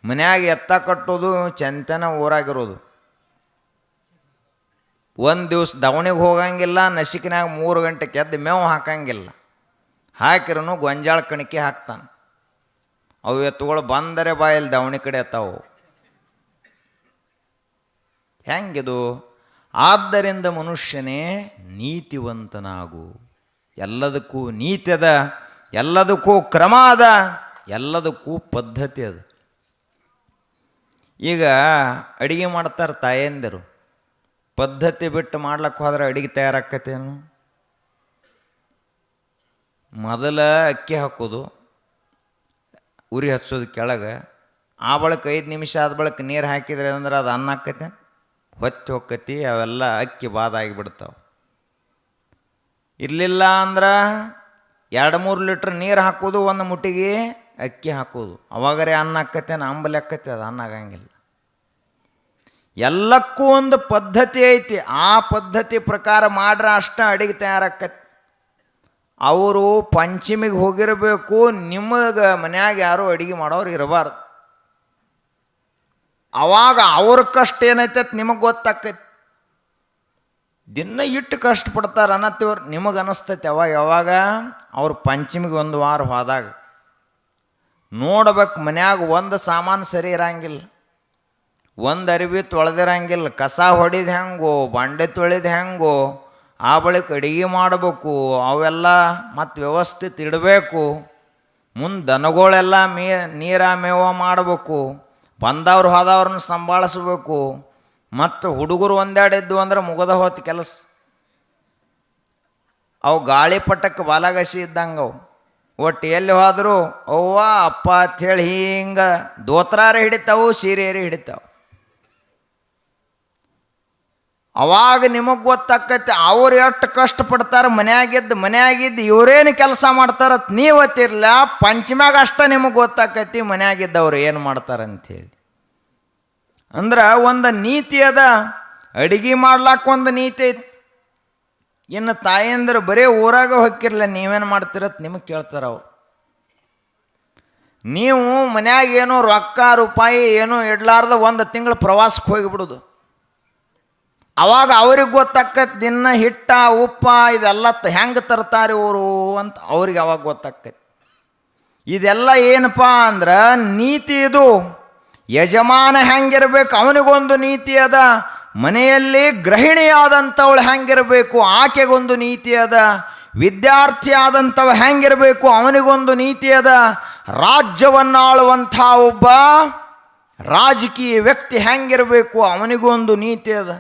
Speaker 1: ಮನ್ಯಾಗ ಎತ್ತ ಕಟ್ಟೋದು ಚಂತನ ಊರಾಗಿರೋದು. ಒಂದು ದಿವಸ ದವಣಿಗೆ ಹೋಗಂಗಿಲ್ಲ, ನಸಿಕಿನಾಗ 3 ಗಂಟೆಗೆ ಎದ್ದು ಮೇವು ಹಾಕಂಗಿಲ್ಲ. ಹಾಕಿರೂ ಗೊಂಜಾಳ ಕಣಿಕೆ ಹಾಕ್ತಾನೆ. ಅವು ಎತ್ತುಗಳು ಬಂದರೆ ಬಾಯಲ್ಲಿ ದವಣಿ ಕಡೆ ಎತ್ತಾವು. ಹೆಂಗಿದು? ಆದ್ದರಿಂದ ಮನುಷ್ಯನೇ ನೀತಿವಂತನಾಗು. ಎಲ್ಲದಕ್ಕೂ ನೀತಿ ಅದ, ಎಲ್ಲದಕ್ಕೂ ಕ್ರಮ ಅದ, ಎಲ್ಲದಕ್ಕೂ ಪದ್ಧತಿ ಅದ. ಈಗ ಅಡಿಗೆ ಮಾಡ್ತಾರೆ ತಾಯಂದಿರು, ಪದ್ಧತಿ ಬಿಟ್ಟು ಮಾಡ್ಲಕ್ಕೆ ಹೋದ್ರೆ ಅಡಿಗೆ ತಯಾರಾಕತ್ತೇನು? ಮೊದಲ ಅಕ್ಕಿ ಹಾಕೋದು, ಉರಿ ಹಚ್ಚೋದು ಕೆಳಗೆ, ಆ ಬಳಿಕ 5 ನಿಮಿಷ ಆದ ಬಳಿಕ ನೀರು ಹಾಕಿದ್ರೆ ಅಂದ್ರೆ ಅದು ಅನ್ನ ಆಕತ್ತೆ, ಹೊತ್ತಿ ಹೊಕ್ಕತಿ, ಅವೆಲ್ಲ ಅಕ್ಕಿ ಬಾದಾಗಿಬಿಡ್ತಾವೆ. ಇರಲಿಲ್ಲ ಅಂದ್ರೆ 2-3 ಲೀಟ್ರ್ ನೀರು ಹಾಕೋದು, 1 ಮುಟ್ಟಿಗೆ ಅಕ್ಕಿ ಹಾಕೋದು, ಅವಾಗರೇ ಅನ್ನ ಆಕತ್ತೇನು? ಅಂಬಲಿ ಆಕತ್ತೆ, ಅದು ಅನ್ನ ಆಗಂಗಿಲ್ಲ. ಎಲ್ಲಕ್ಕೂ ಒಂದು ಪದ್ಧತಿ ಐತಿ. ಆ ಪದ್ಧತಿ ಪ್ರಕಾರ ಮಾಡ್ರೆ ಅಷ್ಟ ಅಡಿಗೆ ತಯಾರಾಕತ್ತೆ. ಅವರು ಪಂಚಮಿಗೆ ಹೋಗಿರಬೇಕು, ನಿಮಗೆ ಮನ್ಯಾಗ ಯಾರು ಅಡಿಗೆ ಮಾಡೋರು ಇರಬಾರ್ದು. ಅವಾಗ ಅವ್ರ ಕಷ್ಟ ಏನೈತೆ ನಿಮಗೆ ಗೊತ್ತಾಕೈತಿ. ದಿನ ಇಟ್ಟು ಕಷ್ಟಪಡ್ತಾರೆ ಅನ್ನತ್ತವ್ರು ನಿಮಗೆ ಅನ್ನಿಸ್ತೈತೆ. ಯಾವಾಗ ಅವ್ರು ಪಂಚಮಿಗೆ 1 ವಾರ ಹೋದಾಗ ನೋಡ್ಬೇಕು, ಮನ್ಯಾಗ ಒಂದು ಸಾಮಾನು ಸರಿ ಇರಂಗಿಲ್ಲ, ಒಂದು ಅರಿವಿ ತೊಳೆದಿರಂಗಿಲ್ಲ, ಕಸ ಹೊಡಿದು ಹೆಂಗೋ, ಬಂಡೆ ತೊಳೆದು ಹೆಂಗೋ, ಆ ಬಳಿಕ ಅಡಿಗೆ ಮಾಡಬೇಕು, ಅವೆಲ್ಲ ಮತ್ತು ವ್ಯವಸ್ಥಿತ ಇಡಬೇಕು. ಮುಂದೆ ದನಗಳೆಲ್ಲ ನೀರ ಮೇವ ಮಾಡಬೇಕು, ಬಂದವ್ರು ಹೋದವ್ರನ್ನ ಸಂಭಾಳಿಸ್ಬೇಕು. ಮತ್ತು ಹುಡುಗರು ಒಂದೆರಡಿದ್ದು ಅಂದ್ರೆ ಮುಗದ ಹೋತು ಕೆಲಸ. ಅವು ಗಾಳಿಪಟಕ್ಕೆ ಬಾಲಗಸಿ ಇದ್ದಂಗೆ ಅವು. ಒಟ್ಟು ಎಲ್ಲಿ ಹೋದ್ರು ಅವ್ವ ಅಪ್ಪ ಅಂಥೇಳಿ ಹಿಂಗೆ ದೋತ್ರಾರ ಹಿಡಿತಾವು, ಸೀರೆಯರಿ ಹಿಡಿತಾವೆ. ಅವಾಗ ನಿಮಗೆ ಗೊತ್ತಾಕೈತೆ ಅವ್ರು ಎಷ್ಟು ಕಷ್ಟಪಡ್ತಾರೆ. ಮನ್ಯಾಗಿದ್ದು ಇವರೇನು ಕೆಲಸ ಮಾಡ್ತಾರೆ ನೀವತ್ತಿರಲ್ಲ, ಪಂಚಮ್ಯಾಗ ಅಷ್ಟ ನಿಮಗೆ ಗೊತ್ತಾಕೈತಿ ಮನ್ಯಾಗಿದ್ದವ್ರು ಏನು ಮಾಡ್ತಾರಂಥೇಳಿ. ಅಂದ್ರೆ ಒಂದು ನೀತಿ ಅದ, ಅಡಿಗೆ ಮಾಡ್ಲಾಕ ಒಂದು ನೀತಿ ಐತಿ. ಇನ್ನು ತಾಯಂದ್ರೆ ಬರೀ ಊರಾಗ ಹೊಕ್ಕಿರಲ್ಲ, ನೀವೇನು ಮಾಡ್ತಿರತ್ ನಿಮಗೆ ಕೇಳ್ತಾರೆ ಅವ್ರು. ನೀವು ಮನ್ಯಾಗ ಏನೋ ರೊಕ್ಕ ರೂಪಾಯಿ ಏನೋ ಇಡ್ಲಾರ್ದ 1 ತಿಂಗಳು ಪ್ರವಾಸಕ್ಕೆ ಹೋಗಿಬಿಡೋದು. ಅವಾಗ ಅವ್ರಿಗೆ ಗೊತ್ತಾಕೈತಿ ದಿನ ಹಿಟ್ಟ ಉಪ್ಪ ಇದೆಲ್ಲ ಹೆಂಗೆ ತರ್ತಾರೆ ಇವರು ಅಂತ. ಅವ್ರಿಗೆ ಅವಾಗ ಗೊತ್ತಾಕೈತಿ. ಇದೆಲ್ಲ ಏನಪ್ಪ ಅಂದ್ರೆ ನೀತಿ. ಇದು ಯಜಮಾನ ಹೆಂಗಿರ್ಬೇಕು ಅವನಿಗೊಂದು ನೀತಿ ಅದ, ಮನೆಯಲ್ಲಿ ಗೃಹಿಣಿಯಾದಂಥವಳು ಹೆಂಗಿರಬೇಕು ಆಕೆಗೊಂದು ನೀತಿ ಅದ, ವಿದ್ಯಾರ್ಥಿ ಆದಂಥವ ಹೆಂಗಿರಬೇಕು ಅವನಿಗೊಂದು ನೀತಿ ಅದ, ರಾಜ್ಯವನ್ನಾಳುವಂಥ ಒಬ್ಬ ರಾಜಕೀಯ ವ್ಯಕ್ತಿ ಹೆಂಗಿರಬೇಕು ಅವನಿಗೊಂದು ನೀತಿ ಅದ.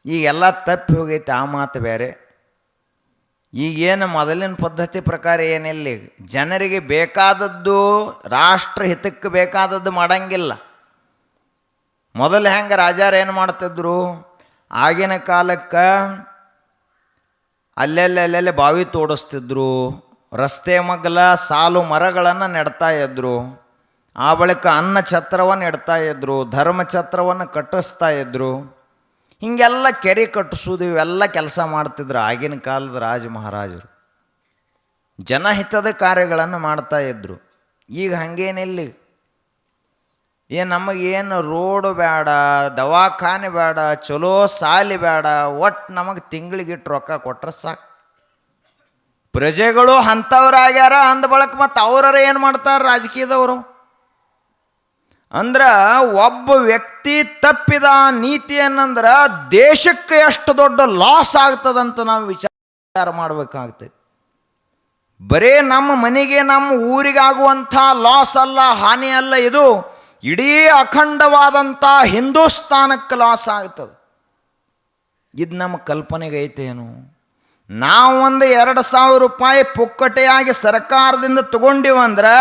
Speaker 1: ಈಗೆಲ್ಲ ತಪ್ಪಿ ಹೋಗೈತೆ ಆ ಮಾತು ಬೇರೆ. ಈಗೇನು ಮೊದಲಿನ ಪದ್ಧತಿ ಪ್ರಕಾರ ಏನಿಲ್ಲ, ಜನರಿಗೆ ಬೇಕಾದದ್ದು ರಾಷ್ಟ್ರ ಹಿತಕ್ಕೆ ಬೇಕಾದದ್ದು ಮಾಡಂಗಿಲ್ಲ. ಮೊದಲು ಹೆಂಗೆ ರಾಜಾರು ಏನು ಮಾಡ್ತಿದ್ರು, ಆಗಿನ ಕಾಲಕ್ಕೆ ಅಲ್ಲೆಲ್ಲೆಲ್ಲೆಲ್ಲಿ ಬಾವಿ ತೋಡಿಸ್ತಿದ್ರು, ರಸ್ತೆ ಮಗ್ಲ ಸಾಲು ಮರಗಳನ್ನು ನೆಡ್ತಾ ಇದ್ರು, ಆ ಬಳಿಕ ಅನ್ನ ಛತ್ರವನ್ನು ಇಡ್ತಾ ಇದ್ರು, ಧರ್ಮ ಛತ್ರವನ್ನು ಕಟ್ಟಿಸ್ತಾ ಇದ್ರು. ಹೀಗೆಲ್ಲ ಕೆರೆ ಕಟ್ಟಿಸೋದು ಇವೆಲ್ಲ ಕೆಲಸ ಮಾಡ್ತಿದ್ರು ಆಗಿನ ಕಾಲದ ರಾಜ ಮಹಾರಾಜರು. ಜನಹಿತದ ಕಾರ್ಯಗಳನ್ನು ಮಾಡ್ತಾ ಇದ್ರು. ಈಗ ಹಾಗೇನಿಲ್ಲ. ನಮಗೇನು ರೋಡು ಬೇಡ, ದವಾಖಾನೆ ಬೇಡ, ಚಲೋ ಸಾಲಿ ಬೇಡ, ಒಟ್ಟು ನಮಗೆ ತಿಂಗಳಿಗಿಟ್ಟು ರೊಕ್ಕ ಕೊಟ್ರೆ ಸಾಕು. ಪ್ರಜೆಗಳು ಅಂಥವ್ರಾಗ್ಯಾರ ಅಂದ ಬಳಕ ಮತ್ತು ಅವರೇ ಏನು ಮಾಡ್ತಾರೆ ರಾಜಕೀಯದವರು ಅಂದ್ರೆ, ಒಬ್ಬ ವ್ಯಕ್ತಿ ತಪ್ಪಿದ ನೀತಿಯನ್ನಂದ್ರೆ ದೇಶಕ್ಕೆ ಎಷ್ಟು ದೊಡ್ಡ ಲಾಸ್ ಆಗ್ತದಂತ ನಾವು ವಿಚಾರ ಮಾಡಬೇಕಾಗ್ತದೆ. ಬರೇ ನಮ್ಮ ಮನೆಗೆ ನಮ್ಮ ಊರಿಗಾಗುವಂಥ ಲಾಸ್ ಅಲ್ಲ, ಹಾನಿ ಅಲ್ಲ, ಇದು ಇಡೀ ಅಖಂಡವಾದಂಥ ಹಿಂದೂಸ್ತಾನಕ್ಕೆ ಲಾಸ್ ಆಗ್ತದೆ. ಇದು ನಮ್ಮ ಕಲ್ಪನೆಗೆ ಐತೇನು? ನಾವು ಒಂದು 2,000 ರೂಪಾಯಿ ಪುಕ್ಕಟೆಯಾಗಿ ಸರ್ಕಾರದಿಂದ ತಗೊಂಡಿವಂದ್ರೆ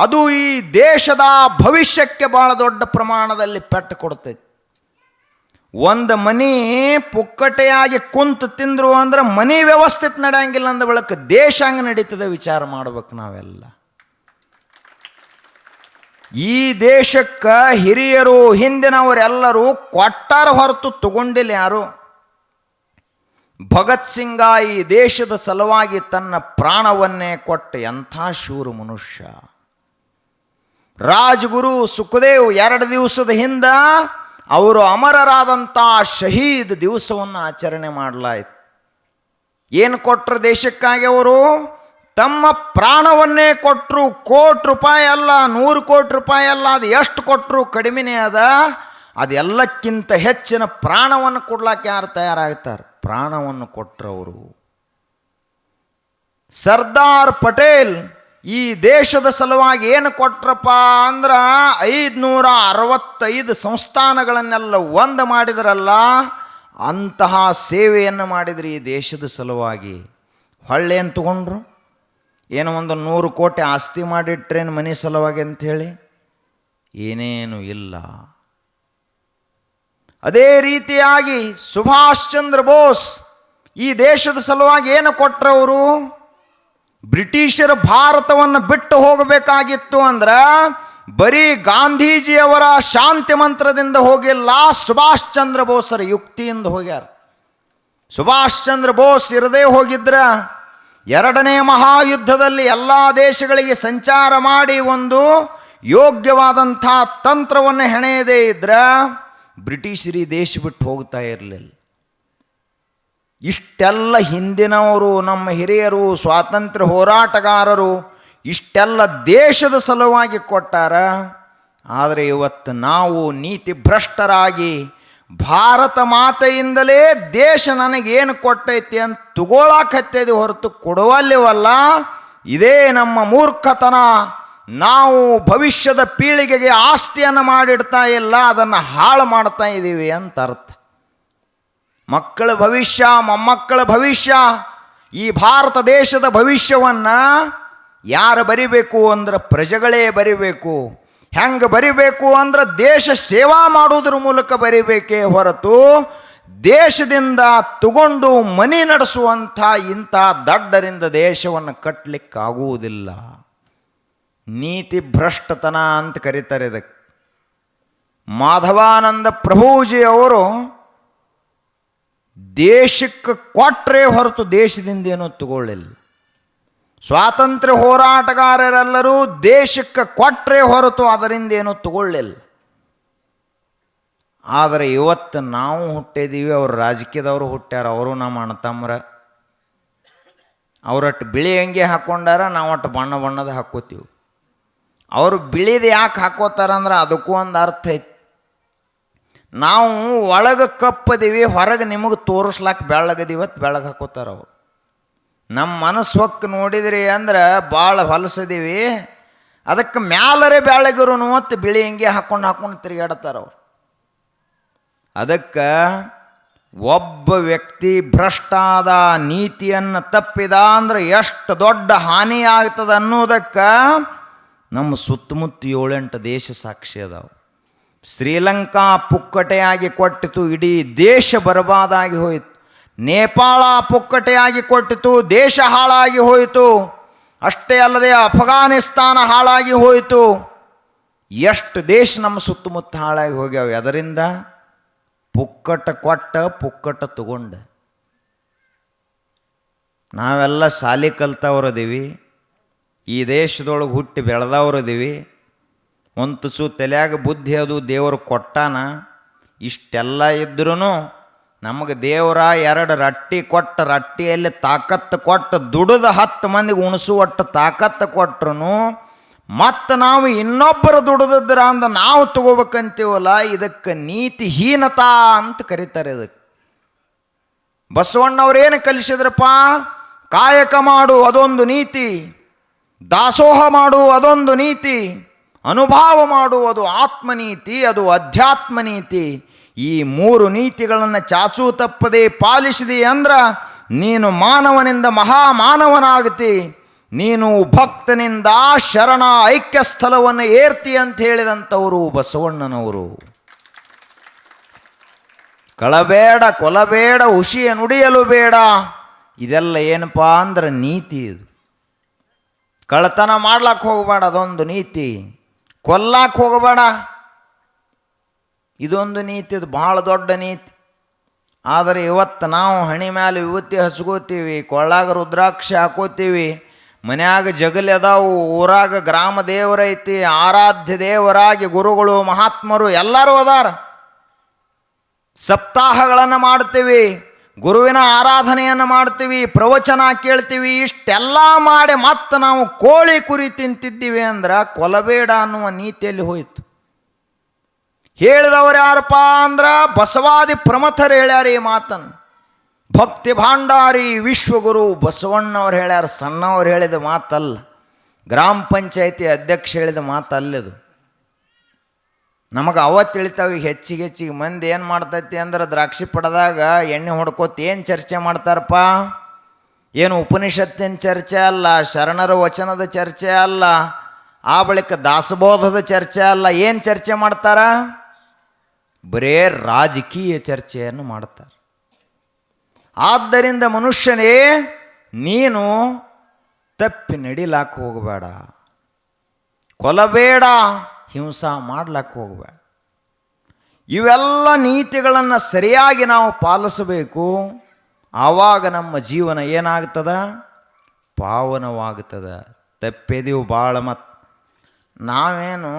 Speaker 1: ಅದು ಈ ದೇಶದ ಭವಿಷ್ಯಕ್ಕೆ ಭಾಳ ದೊಡ್ಡ ಪ್ರಮಾಣದಲ್ಲಿ ಪೆಟ್ಟು ಕೊಡ್ತೈತಿ. ಒಂದು ಮನಿ ಪುಕ್ಕಟೆಯಾಗಿ ಕುಂತು ತಿಂದ್ರು ಅಂದ್ರೆ ಮನಿ ವ್ಯವಸ್ಥಿತ ನಡೆಯಂಗಿಲ್ಲ ಅಂದ ಬಳಿಕ ದೇಶ ಹಂಗೆ ನಡೀತದೆ ವಿಚಾರ ಮಾಡ್ಬೇಕು ನಾವೆಲ್ಲ. ಈ ದೇಶಕ್ಕೆ ಹಿರಿಯರು ಹಿಂದಿನವರೆಲ್ಲರೂ ಕೊಟ್ಟಾರ ಹೊರತು ತಗೊಂಡಿಲ್ಲ ಯಾರು. ಭಗತ್ ಸಿಂಗ ಈ ದೇಶದ ಸಲುವಾಗಿ ತನ್ನ ಪ್ರಾಣವನ್ನೇ ಕೊಟ್ಟ ಎಂಥ ಶೂರ ಮನುಷ್ಯ. ರಾಜಗುರು ಸುಖದೇವ್ 2 ದಿವಸದ ಹಿಂದ ಅವರು ಅಮರರಾದಂಥ ಶಹೀದ್ ದಿವಸವನ್ನು ಆಚರಣೆ ಮಾಡಲಾಯಿತು. ಏನು ಕೊಟ್ಟರು ದೇಶಕ್ಕಾಗಿ? ಅವರು ತಮ್ಮ ಪ್ರಾಣವನ್ನೇ ಕೊಟ್ಟರು. ₹1,00,00,000 ಅಲ್ಲ, 100 ಕೋಟಿ ರೂಪಾಯಿ ಅಲ್ಲ, ಅದು ಎಷ್ಟು ಕೊಟ್ಟರು ಕಡಿಮೆನೇ ಅದ. ಅದೆಲ್ಲಕ್ಕಿಂತ ಹೆಚ್ಚಿನ ಪ್ರಾಣವನ್ನು ಕೊಡ್ಲಾಕ ಯಾರು ತಯಾರಾಗ್ತಾರೆ? ಪ್ರಾಣವನ್ನು ಕೊಟ್ಟರವರು. ಸರ್ದಾರ್ ಪಟೇಲ್ ಈ ದೇಶದ ಸಲುವಾಗಿ ಏನು ಕೊಟ್ರಪ್ಪ ಅಂದ್ರೆ 565 ಸಂಸ್ಥಾನಗಳನ್ನೆಲ್ಲ ಒಂದು ಮಾಡಿದ್ರಲ್ಲ, ಅಂತಹ ಸೇವೆಯನ್ನು ಮಾಡಿದ್ರು ಈ ದೇಶದ ಸಲುವಾಗಿ. ಹೊಳ್ಳೇನು ತಗೊಂಡ್ರು? ಏನೋ ಒಂದು 100 ಕೋಟಿ ಆಸ್ತಿ ಮಾಡಿಟ್ರೇನು ಮನೆ ಸಲುವಾಗಿ ಅಂಥೇಳಿ? ಏನೇನು ಇಲ್ಲ. ಅದೇ ರೀತಿಯಾಗಿ ಸುಭಾಷ್ ಚಂದ್ರ ಬೋಸ್ ಈ ದೇಶದ ಸಲುವಾಗಿ ಏನು ಕೊಟ್ಟರವರು? ಬ್ರಿಟಿಷರ ಭಾರತವನ್ನು ಬಿಟ್ಟು ಹೋಗಬೇಕಾಗಿತ್ತು ಅಂದ್ರೆ ಬರೀ ಗಾಂಧೀಜಿಯವರ ಶಾಂತಿ ಮಂತ್ರದಿಂದ ಹೋಗಿಲ್ಲ, ಸುಭಾಷ್ ಚಂದ್ರ ಬೋಸರ ಯುಕ್ತಿಯಿಂದ ಹೋಗ್ಯಾರ. ಸುಭಾಷ್ ಚಂದ್ರ ಬೋಸ್ ಇರದೇ ಹೋಗಿದ್ರ 2ನೇ ಮಹಾಯುದ್ಧದಲ್ಲಿ ಎಲ್ಲ ದೇಶಗಳಿಗೆ ಸಂಚಾರ ಮಾಡಿ ಒಂದು ಯೋಗ್ಯವಾದಂಥ ತಂತ್ರವನ್ನು ಹೆಣೆಯದೇ ಇದ್ರೆ ಬ್ರಿಟಿಷರಿ ದೇಶ ಬಿಟ್ಟು ಹೋಗ್ತಾ ಇರಲಿಲ್ಲ. ಇಷ್ಟೆಲ್ಲ ಹಿಂದಿನವರು, ನಮ್ಮ ಹಿರಿಯರು, ಸ್ವಾತಂತ್ರ್ಯ ಹೋರಾಟಗಾರರು ಇಷ್ಟೆಲ್ಲ ದೇಶದ ಸಲುವಾಗಿ ಕೊಟ್ಟಾರ. ಆದರೆ ಇವತ್ತು ನಾವು ನೀತಿ ಭ್ರಷ್ಟರಾಗಿ ಭಾರತ ಮಾತೆಯಿಂದಲೇ ದೇಶ ನನಗೇನು ಕೊಟ್ಟೈತಿ ಅಂತ ತಗೊಳಕತ್ತೇದಿ ಹೊರತು ಕೊಡುವಲ್ಲಿವಲ್ಲ. ಇದೇ ನಮ್ಮ ಮೂರ್ಖತನ. ನಾವು ಭವಿಷ್ಯದ ಪೀಳಿಗೆಗೆ ಆಸ್ತಿಯನ್ನು ಮಾಡಿಡ್ತಾ ಇಲ್ಲ, ಅದನ್ನು ಹಾಳು ಮಾಡ್ತಾ ಇದ್ದೀವಿ ಅಂತ ಅರ್ಥ. ಮಕ್ಕಳ ಭವಿಷ್ಯ, ಮೊಮ್ಮಕ್ಕಳ ಭವಿಷ್ಯ, ಈ ಭಾರತ ದೇಶದ ಭವಿಷ್ಯವನ್ನು ಯಾರು ಬರಿಬೇಕು ಅಂದ್ರೆ ಪ್ರಜೆಗಳೇ ಬರಿಬೇಕು. ಹೆಂಗೆ ಬರಿಬೇಕು ಅಂದ್ರೆ ದೇಶ ಸೇವಾ ಮಾಡುವುದ್ರ ಮೂಲಕ ಬರಿಬೇಕೇ ಹೊರತು ದೇಶದಿಂದ ತಗೊಂಡು ಮನೆ ನಡೆಸುವಂಥ ಇಂಥ ದಡ್ಡರಿಂದ ದೇಶವನ್ನು ಕಟ್ಟಲಿಕ್ಕಾಗುವುದಿಲ್ಲ. ನೀತಿ ಭ್ರಷ್ಟತನ ಅಂತ ಕರೀತಾರೆ ಇದಕ್ಕೆ. ಮಾಧವಾನಂದ ಪ್ರಭುಜಿ ಅವರು ದೇಶಕ್ಕೆ ಕೊಟ್ಟರೆ ಹೊರತು ದೇಶದಿಂದ ಏನೂ ತಗೊಳ್ಳಿಲ್ಲ. ಸ್ವಾತಂತ್ರ್ಯ ಹೋರಾಟಗಾರರೆಲ್ಲರೂ ದೇಶಕ್ಕೆ ಕೊಟ್ಟರೆ ಹೊರತು ಅದರಿಂದ ಏನೂ ತಗೊಳ್ಳಿಲ್ಲ. ಆದರೆ ಇವತ್ತು ನಾವು ಹುಟ್ಟಿದ್ದೀವಿ, ಅವರು ರಾಜಕೀಯದವರು ಹುಟ್ಟ್ಯಾರ, ಅವರು ನಮ್ಮ ಅಣ್ಣ ತಮ್ಮರ. ಅವರಟ್ಟು ಬಿಳಿ ಅಂಗಿ ಹಾಕ್ಕೊಂಡಾರ, ನಾವು ಒಟ್ಟು ಬಣ್ಣ ಬಣ್ಣದ ಹಾಕ್ಕೋತೀವಿ. ಅವರು ಬಿಳಿದು ಯಾಕೆ ಹಾಕೋತಾರಂದ್ರೆ ಅದಕ್ಕೂ ಒಂದು ಅರ್ಥ ಐತಿ. ನಾವು ಒಳಗೆ ಕಪ್ಪದೀವಿ, ಹೊರಗೆ ನಿಮಗೆ ತೋರಿಸ್ಲಾಕ ಬೆಳ್ಳಗದೀವತ್ತು ಬೆಳಗ್ಗೆ ಹಾಕೋತಾರ ಅವರು. ನಮ್ಮ ಮನಸ್ಸು ಹೊಕ್ಕ ನೋಡಿದ್ರಿ ಅಂದ್ರೆ ಭಾಳ ಹೊಲಸದೀವಿ, ಅದಕ್ಕೆ ಮ್ಯಾಲರೆ ಬೆಳಗಿರು ಮತ್ತು ಬಿಳಿ ಅಂಗಿ ಹಾಕ್ಕೊಂಡು ತಿರುಗಾಡ್ತಾರ ಅವರು. ಅದಕ್ಕೆ ಒಬ್ಬ ವ್ಯಕ್ತಿ ಭ್ರಷ್ಟಾದ, ನೀತಿಯನ್ನು ತಪ್ಪಿದ ಅಂದ್ರೆ ಎಷ್ಟು ದೊಡ್ಡ ಹಾನಿ ಆಗ್ತದೆ ಅನ್ನೋದಕ್ಕೆ ನಮ್ಮ ಸುತ್ತಮುತ್ತ 7-8 ದೇಶ ಸಾಕ್ಷಿ ಅದಾವೆ. ಶ್ರೀಲಂಕಾ ಪುಕ್ಕಟೆಯಾಗಿ ಕೊಟ್ಟಿತು, ಇಡೀ ದೇಶ ಬರಬಾದಾಗಿ ಹೋಯಿತು. ನೇಪಾಳ ಪುಕ್ಕಟೆಯಾಗಿ ಕೊಟ್ಟಿತು, ದೇಶ ಹಾಳಾಗಿ ಹೋಯಿತು. ಅಷ್ಟೇ ಅಲ್ಲದೆ ಅಫ್ಘಾನಿಸ್ತಾನ ಹಾಳಾಗಿ ಹೋಯಿತು. ಎಷ್ಟು ದೇಶ ನಮ್ಮ ಸುತ್ತಮುತ್ತ ಹಾಳಾಗಿ ಹೋಗ್ಯಾವ. ಅದರಿಂದ ಪುಕ್ಕಟ ಕೊಟ್ಟ ಪುಕ್ಕಟ ತಗೊಂಡ. ನಾವೆಲ್ಲ ಶಾಲೆ ಕಲ್ತವ್ರದೀವಿ, ಈ ದೇಶದೊಳಗೆ ಹುಟ್ಟಿ ಬೆಳೆದವ್ರದೀವಿ. ಒಂದು ತುಸು ತಲೆಯಾಗ ಬುದ್ಧಿ ಅದು ದೇವರು ಕೊಟ್ಟಾನ. ಇಷ್ಟೆಲ್ಲ ಇದ್ರೂ ನಮಗೆ ದೇವರ 2 ರೊಟ್ಟಿ ಕೊಟ್ಟ, ರೊಟ್ಟಿಯಲ್ಲಿ ತಾಕತ್ತು ಕೊಟ್ಟು ದುಡಿದ 10 ಮಂದಿಗೆ ಉಣಿಸುವಟ್ಟು ತಾಕತ್ತು ಕೊಟ್ಟರು ಮತ್ತು ನಾವು ಇನ್ನೊಬ್ಬರು ದುಡಿದ್ರ ಅಂದ ನಾವು ತಗೋಬೇಕಂತೀವಲ್ಲ, ಇದಕ್ಕೆ ನೀತಿಹೀನತಾ ಅಂತ ಕರೀತಾರೆ. ಇದಕ್ಕೆ ಬಸವಣ್ಣವ್ರೇನು ಕಲಿಸಿದ್ರಪ್ಪ? ಕಾಯಕ ಮಾಡು ಅದೊಂದು ನೀತಿ, ದಾಸೋಹ ಮಾಡು ಅದೊಂದು ನೀತಿ, ಅನುಭಾವ ಮಾಡು ಅದು ಆತ್ಮನೀತಿ, ಅದು ಅಧ್ಯಾತ್ಮ ನೀತಿ. ಈ 3 ನೀತಿಗಳನ್ನು ಚಾಚೂ ತಪ್ಪದೆ ಪಾಲಿಸಿದಿ ಅಂದ್ರೆ ನೀನು ಮಾನವನಿಂದ ಮಹಾಮಾನವನಾಗತಿ. ನೀನು ಭಕ್ತನಿಂದ ಶರಣ ಐಕ್ಯ ಸ್ಥಳವನ್ನು ಏರ್ತಿ ಅಂತ ಹೇಳಿದಂಥವರು ಬಸವಣ್ಣನವರು. ಕಳಬೇಡ, ಕೊಲಬೇಡ, ಹುಷಿಯ ನುಡಿಯಲು ಬೇಡ, ಇದೆಲ್ಲ ಏನಪ್ಪ ಅಂದ್ರೆ ನೀತಿ. ಇದು ಕಳ್ಳತನ ಮಾಡ್ಲಕ್ಕೆ ಹೋಗಬೇಡ, ಅದೊಂದು ನೀತಿ. ಕೊಲ್ಲಕ್ಕೆ ಹೋಗಬೇಡ, ಇದೊಂದು ನೀತಿ. ಇದು ಭಾಳ ದೊಡ್ಡ ನೀತಿ. ಆದರೆ ಇವತ್ತು ನಾವು ಹಣಿ ಮೇಲೆ ವಿಭೂತಿ ಹಚ್ಕೋತೀವಿ, ಕೊಳ್ಳಾಗ ರುದ್ರಾಕ್ಷಿ ಹಾಕೋತೀವಿ, ಮನ್ಯಾಗ ಜಗಲಿ ಅದಾವು, ಊರಾಗ ಗ್ರಾಮ ದೇವರೈತಿ, ಆರಾಧ್ಯ ದೇವರಾಗಿ ಗುರುಗಳು ಮಹಾತ್ಮರು ಎಲ್ಲರೂ ಅದಾರ. ಸಪ್ತಾಹಗಳನ್ನು ಮಾಡ್ತೀವಿ, ಗುರುವಿನ ಆರಾಧನೆಯನ್ನು ಮಾಡ್ತೀವಿ, ಪ್ರವಚನ ಕೇಳ್ತೀವಿ. ಇಷ್ಟೆಲ್ಲ ಮಾಡಿ ಮತ್ತೆ ನಾವು ಕೋಳಿ ಕುರಿ ತಿಂತಿದ್ದೀವಿ ಅಂದ್ರೆ ಕೊಲಬೇಡ ಅನ್ನುವ ನೀತಿಯಲ್ಲಿ ಹೋಯಿತು. ಹೇಳಿದವರು ಯಾರಪ್ಪ ಅಂದ್ರೆ ಬಸವಾದಿ ಪ್ರಮಥರು ಹೇಳ್ಯಾರ ಈ ಮಾತನ್ನು. ಭಕ್ತಿ ಭಾಂಡಾರಿ ವಿಶ್ವಗುರು ಬಸವಣ್ಣವ್ರು ಹೇಳ್ಯಾರ. ಸಣ್ಣವ್ರು ಹೇಳಿದ ಮಾತಲ್ಲ, ಗ್ರಾಮ ಪಂಚಾಯತಿ ಅಧ್ಯಕ್ಷ ಹೇಳಿದ ಮಾತಲ್ಲದು. ನಮಗೆ ಅವತ್ತು ತಿಳಿತಾವೆ. ಈಗ ಹೆಚ್ಚಿಗೆ ಮಂದಿ ಏನು ಮಾಡ್ತೈತಿ ಅಂದ್ರೆ ದ್ರಾಕ್ಷಿ ಪಡೆದಾಗ ಎಣ್ಣೆ ಹೊಡ್ಕೋತ ಏನು ಚರ್ಚೆ ಮಾಡ್ತಾರಪ್ಪ? ಏನು ಉಪನಿಷತ್ತಿನ ಚರ್ಚೆ ಅಲ್ಲ, ಶರಣರ ವಚನದ ಚರ್ಚೆ ಅಲ್ಲ, ಆ ಬಳಿಕ ದಾಸಬೋಧದ ಚರ್ಚೆ ಅಲ್ಲ. ಏನು ಚರ್ಚೆ ಮಾಡ್ತಾರ? ಬರೇ ರಾಜಕೀಯ ಚರ್ಚೆಯನ್ನು ಮಾಡ್ತಾರೆ. ಆದ್ದರಿಂದ ಮನುಷ್ಯನೇ, ನೀನು ತಪ್ಪಿ ನಡಿಲಾಕ ಹೋಗಬೇಡ, ಕೊಲಬೇಡ, ಹಿಂಸಾ ಮಾಡ್ಲಕ್ಕೆ ಹೋಗಬೇಡ. ಇವೆಲ್ಲ ನೀತಿಗಳನ್ನು ಸರಿಯಾಗಿ ನಾವು ಪಾಲಿಸಬೇಕು. ಆವಾಗ ನಮ್ಮ ಜೀವನ ಏನಾಗ್ತದ? ಪಾವನವಾಗ್ತದ. ತಪ್ಪೆದೀವು ಭಾಳ. ಮತ್ತು ನಾವೇನು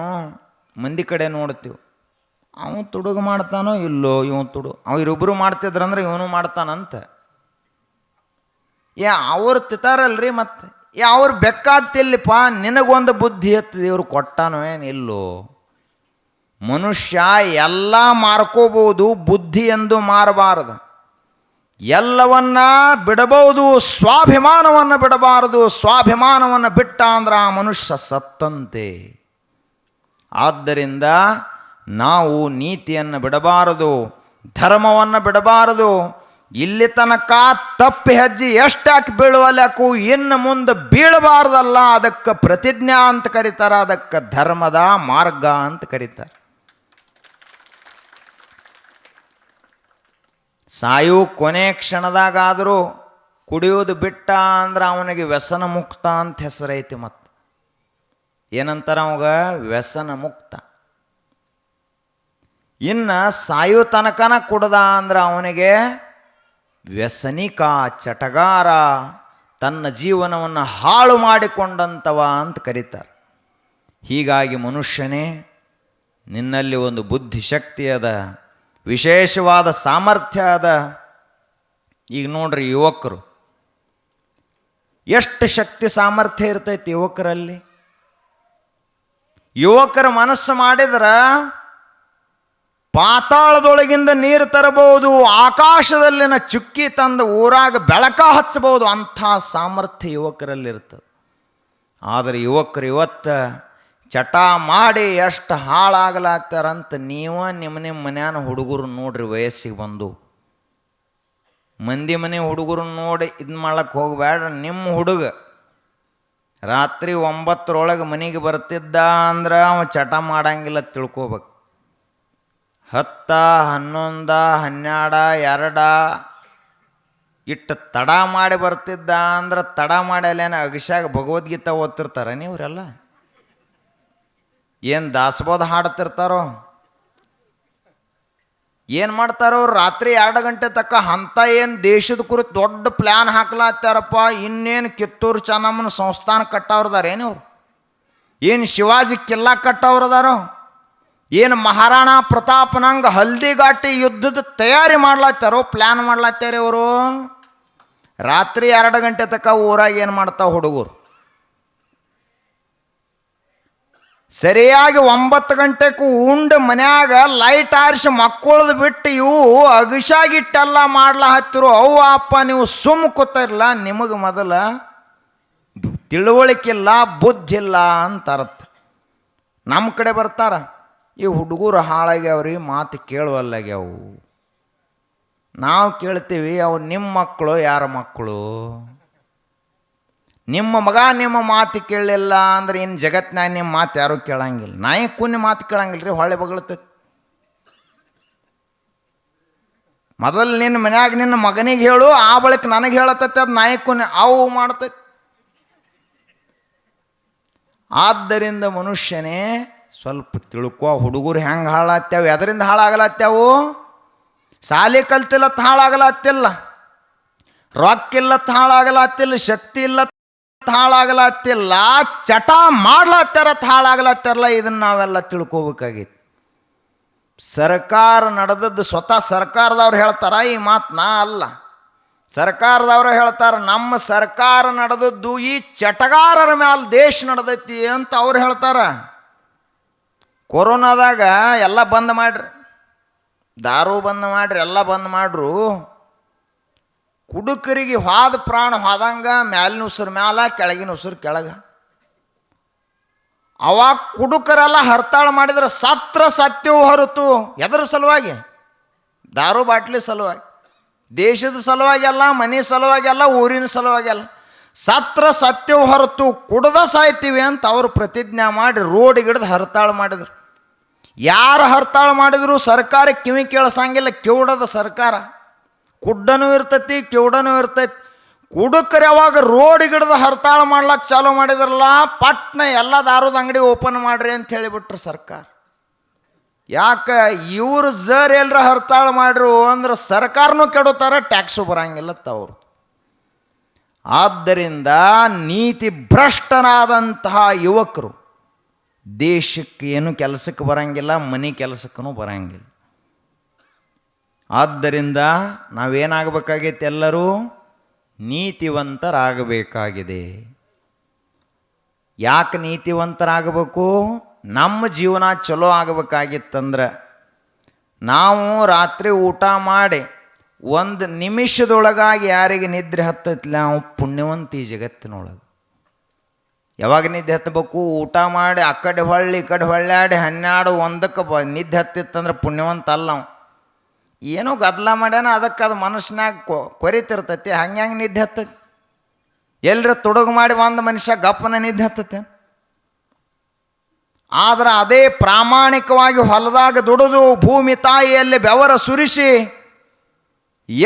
Speaker 1: ಮಂದಿ ಕಡೆ ನೋಡ್ತೀವಿ, ಅವನು ತುಡುಗು ಮಾಡ್ತಾನೋ ಇಲ್ಲೋ, ಇವನು ಅವರಿಬ್ಬರು ಮಾಡ್ತಿದ್ರಂದ್ರೆ ಇವನು ಮಾಡ್ತಾನಂತ. ಅವ್ರು ತಿಂತಾರಲ್ರಿ. ಮತ್ತು ಅವ್ರು ಬೆಕ್ಕಾತಿಲ್ಲಪ್ಪ, ನಿನಗೊಂದು ಬುದ್ಧಿ ಎತ್ತು ದೇವ್ರು ಕೊಟ್ಟಾನೋ ಏನಿಲ್ಲೋ. ಮನುಷ್ಯ ಎಲ್ಲ ಮಾರ್ಕೋಬೋದು, ಬುದ್ಧಿ ಎಂದು ಮಾರಬಾರದು. ಎಲ್ಲವನ್ನ ಬಿಡಬಹುದು, ಸ್ವಾಭಿಮಾನವನ್ನು ಬಿಡಬಾರದು. ಸ್ವಾಭಿಮಾನವನ್ನು ಬಿಟ್ಟ ಅಂದ್ರೆ ಆ ಮನುಷ್ಯ ಸತ್ತಂತೆ. ಆದ್ದರಿಂದ ನಾವು ನೀತಿಯನ್ನು ಬಿಡಬಾರದು, ಧರ್ಮವನ್ನು ಬಿಡಬಾರದು. ಇಲ್ಲಿ ತನಕ ತಪ್ಪಿ ಹೆಜ್ಜೆ ಎಷ್ಟಾಕಿ ಬೀಳುವಲ್ಯಾಕು, ಇನ್ನು ಮುಂದೆ ಬೀಳಬಾರ್ದಲ್ಲ. ಅದಕ್ಕೆ ಪ್ರತಿಜ್ಞಾ ಅಂತ ಕರೀತಾರೆ, ಅದಕ್ಕೆ ಧರ್ಮದ ಮಾರ್ಗ ಅಂತ ಕರೀತಾರೆ. ಸಾಯು ಕೊನೆ ಕ್ಷಣದಾಗಾದರೂ ಕುಡಿಯೋದು ಬಿಟ್ಟ ಅಂದ್ರೆ ಅವನಿಗೆ ವ್ಯಸನ ಮುಕ್ತ ಅಂತ ಹೆಸರೈತಿ. ಮತ್ತು ಏನಂತಾರೆ ಅವಾಗ? ವ್ಯಸನ ಮುಕ್ತ. ಇನ್ನು ಸಾಯು ತನಕನ ಕುಡ್ದ ಅಂದ್ರೆ ಅವನಿಗೆ ವ್ಯಸನಿಕ, ಚಟಗಾರ, ತನ್ನ ಜೀವನವನ್ನು ಹಾಳು ಮಾಡಿಕೊಂಡಂಥವ ಅಂತ ಕರೀತಾರೆ. ಹೀಗಾಗಿ ಮನುಷ್ಯನೇ, ನಿನ್ನಲ್ಲಿ ಒಂದು ಬುದ್ಧಿಶಕ್ತಿ ಅದ, ವಿಶೇಷವಾದ ಸಾಮರ್ಥ್ಯ ಅದ. ಈಗ ನೋಡ್ರಿ, ಯುವಕರು ಎಷ್ಟು ಶಕ್ತಿ ಸಾಮರ್ಥ್ಯ ಇರ್ತೈತಿ ಯುವಕರಲ್ಲಿ. ಯುವಕರ ಮನಸ್ಸು ಮಾಡಿದ್ರೆ ಪಾತಾಳದೊಳಗಿಂದ ನೀರು ತರಬಹುದು, ಆಕಾಶದಲ್ಲಿನ ಚುಕ್ಕಿ ತಂದು ಊರಾಗ ಬೆಳಕ ಹಚ್ಚಬಹುದು, ಅಂಥ ಸಾಮರ್ಥ್ಯ ಯುವಕರಲ್ಲಿರ್ತದೆ. ಆದರೆ ಯುವಕರು ಇವತ್ತು ಚಟ ಮಾಡಿ ಎಷ್ಟು ಹಾಳಾಗಲಾಗ್ತಾರಂತ ನಿಮ್ಮ ಮನ್ಯಾನ ಹುಡುಗರು ನೋಡ್ರಿ. ವಯಸ್ಸಿಗೆ ಬಂದು ಮಂದಿ ಮನೆ ಹುಡುಗರು ನೋಡಿ ಇದು ಮಾಡ್ಲಿಕ್ಕೆ ಹೋಗಬೇಡ್ರಿ. ನಿಮ್ಮ ಹುಡುಗ ರಾತ್ರಿ 9 ಮನೆಗೆ ಬರ್ತಿದ್ದ ಅಂದ್ರೆ ಅವ ಚಟ ಮಾಡಂಗಿಲ್ಲ ತಿಳ್ಕೊಬೇಕು. 10, 11, 12, 2 ಇಟ್ಟು ತಡ ಮಾಡಿ ಬರ್ತಿದ್ದ ಅಂದ್ರೆ ತಡ ಮಾಡಿ ಅಲ್ಲೇನ ಅಗಶ್ಯಾಗ ಭಗವದ್ಗೀತೆ ಓದ್ತಿರ್ತಾರ ನೀವ್ರೆಲ್ಲ? ಏನು ದಾಸಬೋಧ ಹಾಡ್ತಿರ್ತಾರೋ? ಏನು ಮಾಡ್ತಾರೋ ರಾತ್ರಿ 2 ಗಂಟೆ ತಕ್ಕ ಅಂಥ ಏನು ದೇಶದ ಕುರಿತು ದೊಡ್ಡ ಪ್ಲ್ಯಾನ್ ಹಾಕ್ಲಾತ್ತಾರಪ್ಪ. ಇನ್ನೇನು ಕಿತ್ತೂರು ಚೆನ್ನಮ್ಮನ ಸಂಸ್ಥಾನ ಕಟ್ಟವ್ರದಾರ ಏನವ್ರು? ಏನು ಶಿವಾಜಿ ಕಿಲ್ಲಾ ಕಟ್ಟವ್ರದಾರೋ? ಏನು ಮಹಾರಾಣಾ ಪ್ರತಾಪನಂಗೆ ಹಲ್ದಿಘಾಟಿ ಯುದ್ಧದ ತಯಾರಿ ಮಾಡ್ಲಾತ್ತಾರೋ, ಪ್ಲ್ಯಾನ್ ಮಾಡ್ಲಾತ್ತಾರ ಇವರು. ರಾತ್ರಿ 2 ಗಂಟೆ ತಕ್ಕ ಊರಾಗ ಏನು ಮಾಡ್ತಾವ ಹುಡುಗರು? ಸರಿಯಾಗಿ 9 ಗಂಟೆಗೂ ಉಂಡು ಮನ್ಯಾಗ ಲೈಟ್ ಆರಿಸಿ ಮಕ್ಕಳದು ಬಿಟ್ಟು ಇವು ಅಗಶಾಗಿಟ್ಟೆಲ್ಲ ಮಾಡ್ಲಾ ಹತ್ತಿರು. ಅವ್ವ ಅಪ್ಪ ನೀವು ಸುಮ್ಮ ಕೂತಿರಲ್ಲ, ನಿಮಗೆ ಮೊದಲ ತಿಳುವಳಿಕಿಲ್ಲ, ಬುದ್ಧಿ ಇಲ್ಲ ಅಂತ ಅರ್ಥ. ನಮ್ಮ ಕಡೆ ಬರ್ತಾರ, ಈ ಹುಡುಗರು ಹಾಳಾಗ್ಯಾವ್ರಿ, ಮಾತು ಕೇಳುವಲ್ಲಾಗ್ಯಾವು. ನಾವು ಕೇಳ್ತೀವಿ, ಅವು ನಿಮ್ಮ ಮಕ್ಕಳು ಯಾರ ಮಕ್ಕಳು? ನಿಮ್ಮ ಮಗ ನಿಮ್ಮ ಮಾತು ಕೇಳಲಿಲ್ಲ ಅಂದ್ರೆ ಇನ್ನು ಜಗತ್ತಿನಾಗ ನಿಮ್ಮ ಮಾತು ಯಾರೂ ಕೇಳಂಗಿಲ್ಲ. ನಾಯಿ ಕುನ್ನಿ ಮಾತು ಕೇಳಂಗಿಲ್ಲ ರೀ, ಹೊಳೆ ಬಗಳತೈತಿ. ಮೊದಲು ನಿನ್ನ ಮನ್ಯಾಗ ನಿನ್ನ ಮಗನಿಗೆ ಹೇಳು, ಆ ಬಳಿಕ ನನಗೆ ಹೇಳತೈತೆ. ಅದು ನಾಯಿ ಕುನ್ನಿ ಅವು ಮಾಡ್ತೈತಿ. ಆದ್ದರಿಂದ ಮನುಷ್ಯನೇ ಸ್ವಲ್ಪ ತಿಳ್ಕೊ. ಹುಡುಗರು ಹೆಂಗೆ ಹಾಳಾಗ್ತಾವೆ, ಎದರಿಂದ ಹಾಳಾಗಲತ್ಯಾವು? ಶಾಲೆ ಕಲ್ತಿಲ್ಲತ್ ಹಾಳಾಗಲತ್ತಿಲ್ಲ, ರೊಕ್ಕಿಲ್ಲತ್ ಹಾಳಾಗಲತ್ತಿಲ್ಲ, ಶಕ್ತಿ ಇಲ್ಲ ಹಾಳಾಗಲತ್ತಿಲ್ಲ, ಚಟ ಮಾಡ್ಲತ್ತಾರತ್ ಹಾಳಾಗಲತ್ತಾರಲ್ಲ. ಇದನ್ನು ನಾವೆಲ್ಲ ತಿಳ್ಕೋಬೇಕಾಗಿತ್ತು. ಸರ್ಕಾರ ನಡೆದದ್ದು ಸ್ವತಃ ಸರ್ಕಾರದವ್ರು ಹೇಳ್ತಾರ ಈ ಮಾತು, ನಾ ಅಲ್ಲ. ಸರ್ಕಾರದವ್ರು ಹೇಳ್ತಾರೆ, ನಮ್ಮ ಸರ್ಕಾರ ನಡೆದದ್ದು ಈ ಚಟಗಾರರ ಮೇಲೆ ದೇಶ ನಡೆದೈತಿ ಅಂತ ಅವ್ರು ಹೇಳ್ತಾರೆ. ಕೊರೋನಾದಾಗ ಎಲ್ಲ ಬಂದ್ ಮಾಡ್ರಿ, ದಾರು ಬಂದ್ ಮಾಡ್ರಿ, ಎಲ್ಲ ಬಂದ್ ಮಾಡ್ರು. ಕುಡುಕರಿಗೆ ಹಾದ ಪ್ರಾಣ ಹೋದಂಗ ಮ್ಯಾಲಿನ ಉಸಿರು ಮ್ಯಾಲ, ಕೆಳಗಿನ ಉಸಿರು ಕೆಳಗ. ಅವಾಗ ಕುಡುಕರೆಲ್ಲ ಹರ್ತಾಳ ಮಾಡಿದ್ರೆ ಸತ್ರ ಸತ್ಯವು ಹೊರತು ಎದರ ಸಲುವಾಗಿ? ದಾರು ಬಾಟ್ಲಿ ಸಲುವಾಗಿ, ದೇಶದ ಸಲುವಾಗಿ ಅಲ್ಲ, ಮನೆ ಸಲುವಾಗಿ ಅಲ್ಲ, ಊರಿನ ಸಲುವಾಗಿ ಅಲ್ಲ. ಸತ್ರ ಸತ್ಯವು ಹೊರತು ಕುಡ್ದ ಸಾಯ್ತೀವಿ ಅಂತ ಅವರು ಪ್ರತಿಜ್ಞೆ ಮಾಡಿ ರೋಡಿಗೆ ಹಿಡಿದು ಹರ್ತಾಳ ಮಾಡಿದ್ರು. ಯಾರು ಹರ್ತಾಳ ಮಾಡಿದ್ರು ಸರ್ಕಾರ ಕಿವಿ ಕೇಳಿಸಂಗಿಲ್ಲ. ಕಿವುಡದ ಸರ್ಕಾರ. ಕುಡ್ಡನೂ ಇರ್ತೈತಿ, ಕಿವುಡನೂ ಇರ್ತೈತಿ. ಕುಡುಕರು ಯಾವಾಗ ರೋಡಿಗೆ ಹಿಡಿದು ಹರ್ತಾಳ ಮಾಡ್ಲಕ್ಕೆ ಚಾಲೂ ಮಾಡಿದ್ರಲ್ಲ, ಪಟ್ನ ಎಲ್ಲ ದಾರದ ಅಂಗಡಿ ಓಪನ್ ಮಾಡ್ರಿ ಅಂತ ಹೇಳಿಬಿಟ್ರು ಸರ್ಕಾರ. ಯಾಕೆ? ಇವರು ಜರ್ ಎಲ್ಲರ ಹರ್ತಾಳ ಮಾಡ್ರು ಅಂದ್ರೆ ಸರ್ಕಾರನೂ ಕೆಡುತ್ತಾರೆ, ಟ್ಯಾಕ್ಸು ಬರಂಗಿಲ್ಲ ತವರು. ಆದ್ದರಿಂದ ನೀತಿ ಭ್ರಷ್ಟನಾದಂತಹ ಯುವಕರು ದೇಶಕ್ಕೆ ಏನು ಕೆಲಸಕ್ಕೆ ಬರಂಗಿಲ್ಲ, ಮನೆ ಕೆಲಸಕ್ಕೂ ಬರಂಗಿಲ್ಲ. ಆದ್ದರಿಂದ ನಾವೇನಾಗಬೇಕಾಗೈತೆ? ಎಲ್ಲರೂ ನೀತಿವಂತರಾಗಬೇಕಾಗಿದೆ. ಯಾಕೆ ನೀತಿವಂತರಾಗಬೇಕು? ನಮ್ಮ ಜೀವನ ಚಲೋ ಆಗಬೇಕಾಗಿತ್ತಂದ್ರೆ ನಾವು ರಾತ್ರಿ ಊಟ ಮಾಡಿ 1 ನಿಮಿಷದೊಳಗಾಗಿ ಯಾರಿಗೆ ನಿದ್ರೆ ಹತ್ತೈತಿಲ್ಲ ನಾವು ಪುಣ್ಯವಂತ ಈ ಜಗತ್ತಿನೊಳಗೆ. ಯಾವಾಗ ನಿದ್ದೆ ಹತ್ತಬೇಕು? ಊಟ ಮಾಡಿ ಆ ಕಡೆ ಹೊಳ್ಳಿ ಈ ಕಡೆ ಹೊಳ್ಳಾಡಿ 12, 1ಕ್ಕೆ ನಿದ್ದೆ ಹತ್ತಿತ್ತಂದ್ರೆ ಪುಣ್ಯವಂತ ಅಲ್ಲ ನಾವು. ಏನೋ ಗದ್ದಲ ಮಾಡ್ಯಾನ, ಅದಕ್ಕೆ ಅದು ಮನಸ್ಸಿನಾಗ ಕೊರಿತಿರ್ತೈತಿ. ಹಂಗೆ ನಿದ್ದೆ ಹತ್ತೈತಿ? ಎಲ್ಲರ ತೊಡಗು ಮಾಡಿ ಒಂದು ಮನುಷ್ಯ ಗಪ್ಪನ ನಿದ್ದೆ ಹತ್ತತೆ. ಆದ್ರೆ ಅದೇ ಪ್ರಾಮಾಣಿಕವಾಗಿ ಹೊಲದಾಗ ದುಡಿದು ಭೂಮಿ ತಾಯಿಯಲ್ಲಿ ಬೆವರ ಸುರಿಸಿ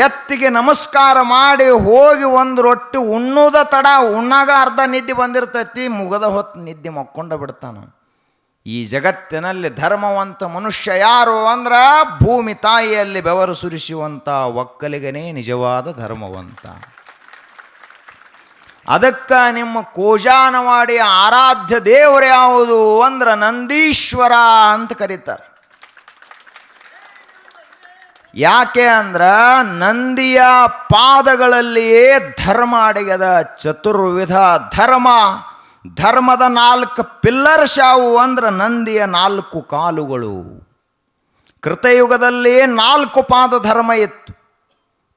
Speaker 1: ಎತ್ತಿಗೆ ನಮಸ್ಕಾರ ಮಾಡಿ ಹೋಗಿ 1 ರೊಟ್ಟಿ ಉಣ್ಣುದ ತಡ, ಉಣ್ಣಾಗ ಅರ್ಧ ನಿದ್ದೆ ಬಂದಿರ್ತೈತಿ, ಮುಗದ ಹೊತ್ತು ನಿದ್ದೆ ಮಕ್ಕೊಂಡ ಬಿಡ್ತಾನ. ಈ ಜಗತ್ತಿನಲ್ಲಿ ಧರ್ಮವಂತ ಮನುಷ್ಯ ಯಾರು ಅಂದ್ರೆ ಭೂಮಿ ತಾಯಿಯಲ್ಲಿ ಬೆವರು ಸುರಿಸುವಂಥ ಒಕ್ಕಲಿಗನೇ ನಿಜವಾದ ಧರ್ಮವಂತ. ಅದಕ್ಕೆ ನಿಮ್ಮ ಕೋಜಾನವಾಡಿಯ ಆರಾಧ್ಯ ದೇವರು ಯಾವುದು ಅಂದ್ರೆ ನಂದೀಶ್ವರ ಅಂತ ಕರೀತಾರೆ. ಯಾಕೆ ಅಂದ್ರ ನಂದಿಯ ಪಾದಗಳಲ್ಲಿಯೇ ಧರ್ಮ ಅಡಗ್ಯದ. ಚತುರ್ವಿಧ ಧರ್ಮ, ಧರ್ಮದ 4 ಪಿಲ್ಲರ್ಸ್ ಯಾವುವು ಅಂದ್ರೆ ನಂದಿಯ 4 ಕಾಲುಗಳು. ಕೃತಯುಗದಲ್ಲಿ 4 ಪಾದ ಧರ್ಮ ಇತ್ತು.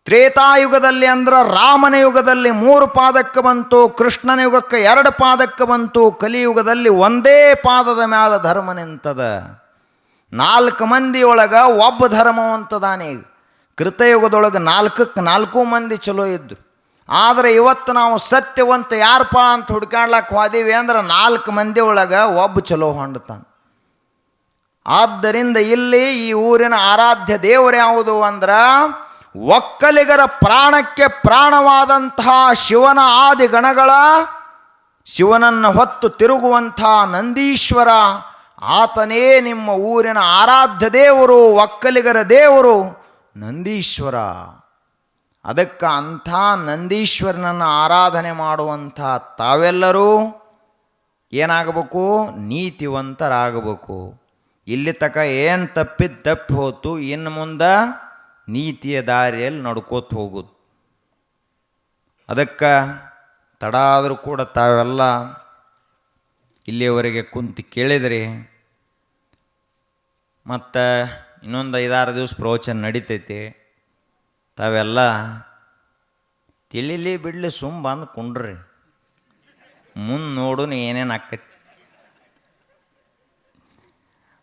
Speaker 1: ತ್ರೇತಾಯುಗದಲ್ಲಿ ಅಂದ್ರೆ ರಾಮನ ಯುಗದಲ್ಲಿ 3 ಪಾದಕ್ಕೆ ಬಂತು, ಕೃಷ್ಣನ ಯುಗಕ್ಕೆ 2 ಪಾದಕ್ಕೆ ಬಂತು, ಕಲಿಯುಗದಲ್ಲಿ 1 ಪಾದದ ಮ್ಯಾಲ ಧರ್ಮ ನಿಂತದ. 4 ಮಂದಿಯೊಳಗೆ ಒಬ್ಬ ಧರ್ಮವಂತದಾನೆ. ಕೃತಯುಗದೊಳಗೆ 4ಕ್ಕೆ 4 ಮಂದಿ ಚಲೋ ಇದ್ರು. ಆದರೆ ಇವತ್ತು ನಾವು ಸತ್ಯವಂತ ಯಾರಪ್ಪ ಅಂತ ಹುಡ್ಕಾಡ್ಲಕ್ಕೆ ಹೋದೀವಿ ಅಂದ್ರೆ 4 ಮಂದಿ ಒಳಗೆ ಒಬ್ಬ ಚಲೋ ಹೊಂಡ್ತಾನೆ. ಆದ್ದರಿಂದ ಇಲ್ಲಿ ಈ ಊರಿನ ಆರಾಧ್ಯ ದೇವರು ಯಾವುದು ಅಂದ್ರೆ ಒಕ್ಕಲಿಗರ ಪ್ರಾಣಕ್ಕೆ ಪ್ರಾಣವಾದಂತಹ ಶಿವನ ಆದಿಗಣಗಳ, ಶಿವನನ್ನು ಹೊತ್ತು ತಿರುಗುವಂಥ ನಂದೀಶ್ವರ, ಆತನೇ ನಿಮ್ಮ ಊರಿನ ಆರಾಧ್ಯ ದೇವರು, ಒಕ್ಕಲಿಗರ ದೇವರು ನಂದೀಶ್ವರ. ಅದಕ್ಕೆ ಅಂಥ ನಂದೀಶ್ವರನನ್ನು ಆರಾಧನೆ ಮಾಡುವಂಥ ತಾವೆಲ್ಲರೂ ಏನಾಗಬೇಕು? ನೀತಿವಂತರಾಗಬೇಕು. ಇಲ್ಲಿ ತಕ ಏನು ತಪ್ಪಿ ಹೋತು, ಇನ್ನು ಮುಂದೆ ನೀತಿಯ ದಾರಿಯಲ್ಲಿ ನಡ್ಕೋತ ಹೋಗುದು. ಅದಕ್ಕೆ ತಡ ಆದರೂ ಕೂಡ ತಾವೆಲ್ಲ ಇಲ್ಲಿಯವರೆಗೆ ಕುಂತು ಕೇಳಿದ್ರಿ. ಮತ್ತು ಇನ್ನೊಂದು 5-6 ದಿವಸ ಪ್ರವಚನ ನಡೀತೈತಿ. ತಾವೆಲ್ಲ ತಿಳಿಲಿ ಬಿಡಲಿ ಸುಮ್ಮ ಬಂದು ಕುಂಡ್ರಿ, ಮುಂದೆ ನೋಡೋಣ ಏನೇನು ಆಕೈತಿ.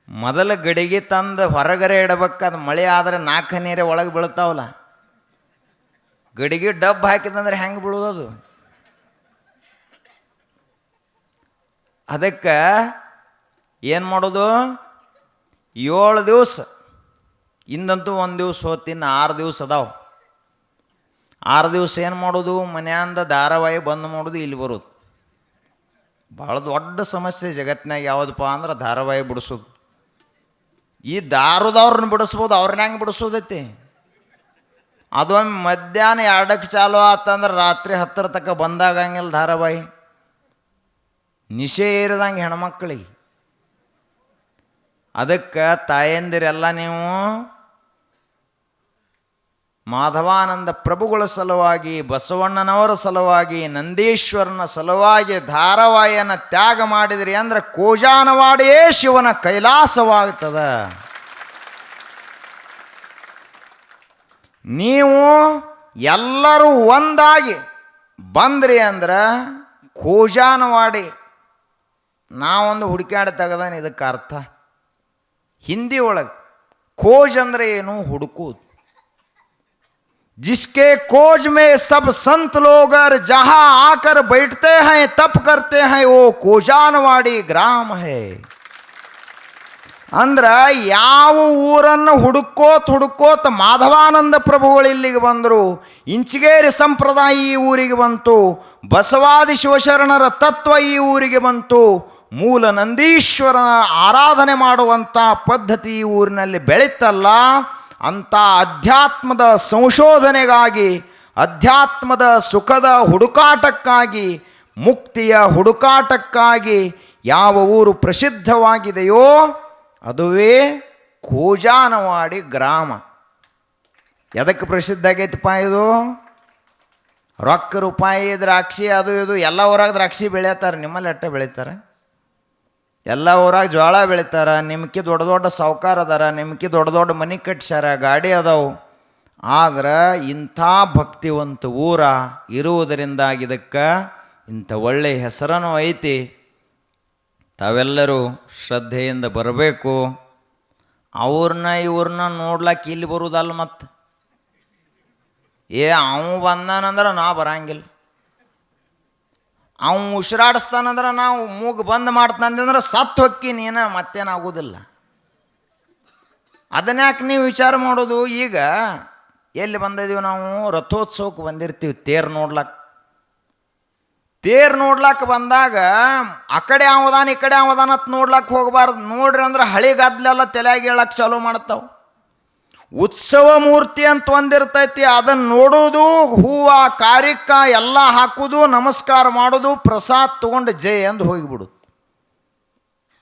Speaker 1: ಮೊದಲ ಗಡಿಗೆ ತಂದು ಹೊರಗರೆ ಇಡಬೇಕು. ಅದು ಮಳೆ ಆದರೆ 4 ನೀರೇ ಒಳಗೆ ಬೀಳ್ತಾವಲ್ಲ. ಗಡಿಗೆ ಡಬ್ಬು ಹಾಕಿದಂದ್ರೆ ಹೆಂಗೆ ಬೀಳೋದು? ಅದಕ್ಕೆ ಏನು ಮಾಡೋದು? 7 ದಿವಸ ಇಂದಂತೂ 1 ದಿವಸ ಹೋತಿನ್ನು 6 ದಿವಸ ಅದಾವೆ. 6 ದಿವಸ ಏನು ಮಾಡೋದು? ಮನೆಯಿಂದ ಧಾರಾವಾಹಿ ಬಂದ್ ಮಾಡೋದು, ಇಲ್ಲಿ ಬರೋದು. ಭಾಳ ದೊಡ್ಡ ಸಮಸ್ಯೆ ಜಗತ್ತಿನಾಗ ಯಾವುದಪ್ಪ ಅಂದ್ರೆ ಧಾರಾವಾಹಿ ಬಿಡಿಸೋದು. ಈ ದಾರುದವ್ರನ್ನ ಬಿಡಿಸ್ಬೋದು, ಅವ್ರನ್ನ ಹೆಂಗೆ ಬಿಡಿಸೋದೈತಿ? ಅದೊಮ್ಮೆ ಮಧ್ಯಾಹ್ನ 2ಕ್ಕೆ ಚಾಲು ಆತಂದ್ರೆ ರಾತ್ರಿ 10 ತನಕ ಬಂದಾಗಂಗಿಲ್ಲ ಧಾರಾವಾಹಿ. ನಿಶೆ ಏರಿದಂಗೆ ಹೆಣ್ಮಕ್ಳಿಗೆ. ಅದಕ್ಕೆ ತಾಯಂದಿರೆಲ್ಲ ನೀವು ಮಾಧವಾನಂದ ಪ್ರಭುಗಳ ಸಲುವಾಗಿ, ಬಸವಣ್ಣನವರ ಸಲುವಾಗಿ, ನಂದೀಶ್ವರನ ಸಲುವಾಗಿ ಧಾರಾವಾಹಿಯನ್ನು ತ್ಯಾಗ ಮಾಡಿದ್ರಿ ಅಂದ್ರೆ ಕೋಜಾನವಾಡಿಯೇ ಶಿವನ ಕೈಲಾಸವಾಗ್ತದ. ನೀವು ಎಲ್ಲರೂ ಒಂದಾಗಿ ಬಂದ್ರಿ ಅಂದ್ರೆ ಕೋಜಾನವಾಡಿ ನಾವೊಂದು ಹುಡುಕಾಡಿ ತೆಗೆದಾನೆ. ಇದಕ್ಕೆ ಅರ್ಥ ಹಿಂದಿ ಒಳಗೆ ಖೋಜ್ ಅಂದರೆ ಏನು? ಹುಡುಕುವುದು. जिसके खोज में सब संत लोग जहां आकर बैठते हैं तप करते हैं वो ಕೋಜಾನವಾಡಿ ಗ್ರಾಮ है. ಅಂದ್ರೆ ಯಾವ ಊರನ್ನು ಹುಡುಕೋತ ಮಾಧವಾನಂದ ಪ್ರಭುಗಳು ಇಲ್ಲಿಗೆ ಬಂದರು. ಇಂಚಿಗೇರಿ ಸಂಪ್ರದಾಯ ಈ ಊರಿಗೆ ಬಂತು. ಬಸವಾದಿ ಶಿವಶರಣರ ತತ್ವ ಈ ಊರಿಗೆ ಬಂತು. ಮೂಲ ನಂದೀಶ್ವರನ ಆರಾಧನೆ ಮಾಡುವಂಥ ಪದ್ಧತಿ ಈ ಊರಿನಲ್ಲಿ ಬೆಳೀತಲ್ಲ. ಅಂಥ ಅಧ್ಯಾತ್ಮದ ಸಂಶೋಧನೆಗಾಗಿ, ಅಧ್ಯಾತ್ಮದ ಸುಖದ ಹುಡುಕಾಟಕ್ಕಾಗಿ, ಮುಕ್ತಿಯ ಹುಡುಕಾಟಕ್ಕಾಗಿ ಯಾವ ಊರು ಪ್ರಸಿದ್ಧವಾಗಿದೆಯೋ ಅದುವೇ ಕೋಜಾನವಾಡಿ ಗ್ರಾಮ. ಎದಕ್ಕೆ ಪ್ರಸಿದ್ಧ ಆಗೈತಪ್ಪ ಇದು? ರೊಕ್ಕ ರೂಪಾಯಿ ದ್ರಾಕ್ಷಿ ಅದು ಇದು ಎಲ್ಲ ಊರಾಗ ದ್ರಾಕ್ಷಿ ಬೆಳೀತಾರೆ. ನಿಮ್ಮಲ್ಲಿ ಅಟ್ಟ ಬೆಳೀತಾರೆ. ಎಲ್ಲ ಊರಾಗ ಜೋಳ ಬೆಳೀತಾರೆ. ನಿಮ್ಕಿ ದೊಡ್ಡ ದೊಡ್ಡ ಸಾವುಕಾರ ಅದಾರ, ನಿಮ್ಕಿ ದೊಡ್ಡ ದೊಡ್ಡ ಮನೆ ಕಟ್ಸ್ಯಾರ, ಗಾಡಿ ಅದಾವು. ಆದ್ರೆ ಇಂಥ ಭಕ್ತಿವಂತ ಊರ ಇರುವುದರಿಂದಾಗಿ ಇದಕ್ಕೆ ಇಂಥ ಒಳ್ಳೆಯ ಹೆಸರನ್ನು ಐತಿ. ತಾವೆಲ್ಲರೂ ಶ್ರದ್ಧೆಯಿಂದ ಬರಬೇಕು. ಅವ್ರನ್ನ ಇವ್ರನ್ನ ನೋಡ್ಲಾಕ ಇಲ್ಲಿ ಬರುವುದಲ್ಲ. ಮತ್ತು ಅವ ಬಂದಾನಂದ್ರೆ ನಾ ಬರಂಗಿಲ್ಲ, ಅವ ಉಸಿರಾಡಿಸ್ತಾನಂದ್ರೆ ನಾವು ಮೂಗು ಬಂದ್ ಮಾಡ್ತಾನಂದ್ರೆ ಸತ್ತು ಹೊಕ್ಕಿ ನೀನು ಮತ್ತೇನಾಗೋದಿಲ್ಲ. ಅದನ್ಯಾಕೆ ನೀವು ವಿಚಾರ ಮಾಡೋದು? ಈಗ ಎಲ್ಲಿ ಬಂದಿದ್ದೀವಿ ನಾವು? ರಥೋತ್ಸವಕ್ಕೆ ಬಂದಿರ್ತೀವಿ ತೇರು ನೋಡ್ಲಾಕ. ತೇರು ನೋಡ್ಲಾಕ ಬಂದಾಗ ಆ ಕಡೆ ಅವದಾನ ಈ ಕಡೆ ಅವದಾನ ಅಂತ ನೋಡ್ಲಾಕ ಹೋಗಬಾರ್ದು. ನೋಡ್ರಿ ಅಂದ್ರೆ ಹಳಿ ಗದ್ಲೆಲ್ಲ ತಲೆಯಾಗಿ ಹೇಳಕ್ಕೆ ಚಾಲೂ ಮಾಡ್ತಾವೆ. ಉತ್ಸವ ಮೂರ್ತಿ ಅಂತ ಒಂದಿರ್ತೈತಿ, ಅದನ್ನು ನೋಡೋದು, ಹೂವು ಕಾರ್ಯಕ್ಕ ಎಲ್ಲ ಹಾಕೋದು, ನಮಸ್ಕಾರ ಮಾಡೋದು, ಪ್ರಸಾದ ತೊಗೊಂಡು ಜೈ ಅಂದು ಹೋಗಿಬಿಡೋದು.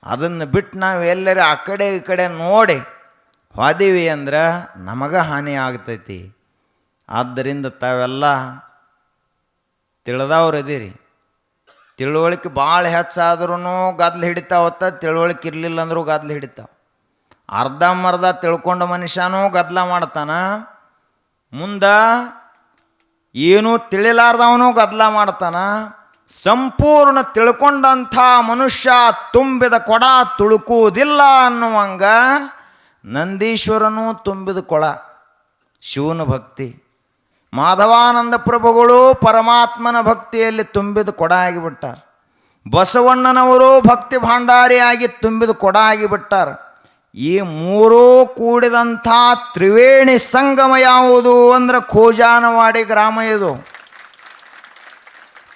Speaker 1: ಅದನ್ನು ಬಿಟ್ಟು ನಾವು ಎಲ್ಲರೂ ಆ ಕಡೆ ಈ ಕಡೆ ನೋಡಿ ಹೋದೀವಿ ಅಂದ್ರೆ ನಮಗೆ ಹಾನಿ ಆಗ್ತೈತಿ. ಆದ್ದರಿಂದ ತಾವೆಲ್ಲ ತಿಳಿದವ್ರು ಇದೀರಿ. ತಿಳುವಳಿಕೆ ಭಾಳ ಹೆಚ್ಚಾದ್ರೂ ಗದ್ಲು ಹಿಡಿತಾವತ್ತ, ತಿಳುವಳಿಕೆ ಇರಲಿಲ್ಲ ಅಂದರೂ ಗದ್ಲು ಹಿಡಿತಾವ. ಅರ್ಧಂಬರ್ಧ ತಿಳ್ಕೊಂಡ ಮನುಷ್ಯನೂ ಗದ್ದಲ ಮಾಡ್ತಾನ, ಮುಂದೆ ಏನೂ ತಿಳಿಲಾರ್ದವನು ಗದ್ದಲ ಮಾಡ್ತಾನ. ಸಂಪೂರ್ಣ ತಿಳ್ಕೊಂಡಂಥ ಮನುಷ್ಯ ತುಂಬಿದ ಕೊಡ ತುಳುಕುವುದಿಲ್ಲ ಅನ್ನುವಂಗ ನಂದೀಶ್ವರನೂ ತುಂಬಿದ ಕೊಳ ಶಿವನ ಭಕ್ತಿ. ಮಾಧವಾನಂದ ಪ್ರಭುಗಳು ಪರಮಾತ್ಮನ ಭಕ್ತಿಯಲ್ಲಿ ತುಂಬಿದ ಕೊಡ ಆಗಿಬಿಟ್ಟಾರ. ಬಸವಣ್ಣನವರು ಭಕ್ತಿ ಭಾಂಡಾರಿಯಾಗಿ ತುಂಬಿದ ಕೊಡ ಆಗಿಬಿಟ್ಟಾರ. ಈ ಮೂರೂ ಕೂಡಿದಂಥ ತ್ರಿವೇಣಿ ಸಂಗಮ ಯಾವುದು ಅಂದ್ರೆ ಖೋಜಾನವಾಡಿ ಗ್ರಾಮ. ಇದು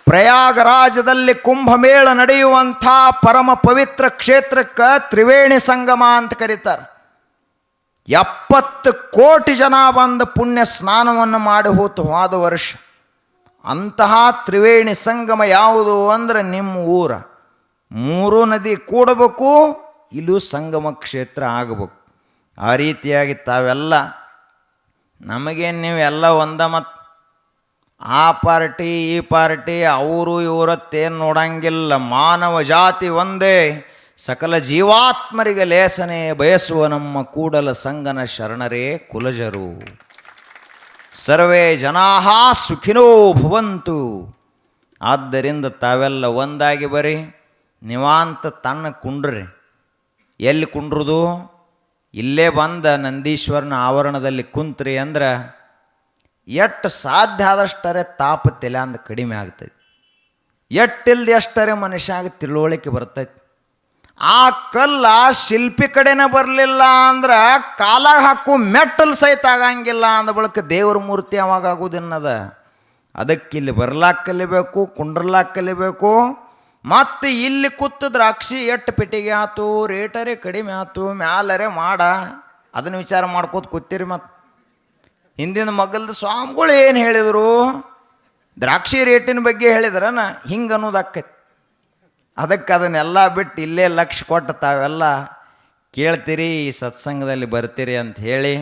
Speaker 1: ಪ್ರಯಾಗರಾಜದಲ್ಲಿ ಕುಂಭಮೇಳ ನಡೆಯುವಂಥ ಪರಮ ಪವಿತ್ರ ಕ್ಷೇತ್ರಕ್ಕೆ ತ್ರಿವೇಣಿ ಸಂಗಮ ಅಂತ ಕರೀತಾರೆ. 70 ಕೋಟಿ ಜನ ಬಂದು ಪುಣ್ಯ ಸ್ನಾನವನ್ನು ಮಾಡಿ ಹೋತು ಹೋದ ವರ್ಷ. ಅಂತಹ ತ್ರಿವೇಣಿ ಸಂಗಮ ಯಾವುದು ಅಂದ್ರೆ ನಿಮ್ಮ ಊರ. ಮೂರೂ ನದಿ ಕೂಡಬೇಕು, ಇಲ್ಲೂ ಸಂಗಮ ಕ್ಷೇತ್ರ ಆಗಬೇಕು. ಆ ರೀತಿಯಾಗಿ ತಾವೆಲ್ಲ ನಮಗೇನು ನೀವೆಲ್ಲ ಒಂದ ಮತ್ತು ಆ ಪಾರ್ಟಿ ಈ ಪಾರ್ಟಿ ಅವರು ಇವರತ್ತೇನು ನೋಡಂಗಿಲ್ಲ. ಮಾನವ ಜಾತಿ ಒಂದೇ, ಸಕಲ ಜೀವಾತ್ಮರಿಗೆ ಲೇಸನೆ ಬಯಸುವ ನಮ್ಮ ಕೂಡಲ ಸಂಗನ ಶರಣರೇ ಕುಲಜರು. ಸರ್ವೇ ಜನಾಃ ಸುಖಿನೋ ಭವಂತು. ಆದ್ದರಿಂದ ತಾವೆಲ್ಲ ಒಂದಾಗಿ ಬರ್ರಿ, ನಿವಾಂತ ತನ್ನ ಕುಂಡ್ರಿ. ಎಲ್ಲಿ ಕುಂಡ್ರುದು? ಇಲ್ಲೇ ಬಂದ ನಂದೀಶ್ವರನ ಆವರಣದಲ್ಲಿ ಕುಂತ್ರಿ ಅಂದ್ರೆ ಎಷ್ಟು ಸಾಧ್ಯ ಆದಷ್ಟರೆ ತಾಪ ತಲೆಂದು ಕಡಿಮೆ ಆಗ್ತೈತಿ. ಎಟ್ಟಿಲ್ದು ಎಷ್ಟರೆ ಮನುಷ್ಯಾಗ ತಿಳುವಳಿಕೆ ಬರ್ತೈತಿ. ಆ ಕಲ್ಲ ಶಿಲ್ಪಿ ಕಡೆನೇ ಬರಲಿಲ್ಲ ಅಂದ್ರೆ ಕಾಲಾಗ ಹಾಕು ಮೆಟ್ಟಲು ಸಹಿತ ಆಗಂಗಿಲ್ಲ ಅಂದ ಬಳಿಕ ದೇವ್ರ ಮೂರ್ತಿ ಅವಾಗ ಆಗೋದಿನ್ನದ. ಅದಕ್ಕಿಲ್ಲಿ ಬರ್ಲಾಕ್ ಕಲಿಬೇಕು, ಕುಂಡ್ರಲಾಕ್ ಕಲಿಬೇಕು. ಮತ್ತು ಇಲ್ಲಿ ಕೂತು ದ್ರಾಕ್ಷಿ ಎಟ್ಟು ಪೆಟ್ಟಿಗೆ ಆಯ್ತು, ರೇಟರೇ ಕಡಿಮೆ ಆಯ್ತು, ಮ್ಯಾಲರೆ ಮಾಡ ಅದನ್ನು ವಿಚಾರ ಮಾಡ್ಕೋತ ಕೂತೀರಿ. ಮತ್ತು ಹಿಂದಿನ ಮಗಲ್ದ ಸ್ವಾಮಿಗಳು ಏನು ಹೇಳಿದರು? ದ್ರಾಕ್ಷಿ ರೇಟಿನ ಬಗ್ಗೆ ಹೇಳಿದ್ರನ ಹಿಂಗೆ ಅನ್ನೋದಾಕೈತಿ. ಅದಕ್ಕೆ ಅದನ್ನೆಲ್ಲ ಬಿಟ್ಟು ಇಲ್ಲೇ ಲಕ್ಷ್ಯ ಕೊಟ್ಟು ತಾವೆಲ್ಲ ಕೇಳ್ತೀರಿ, ಈ ಸತ್ಸಂಗದಲ್ಲಿ ಬರ್ತೀರಿ ಅಂತ ಹೇಳಿ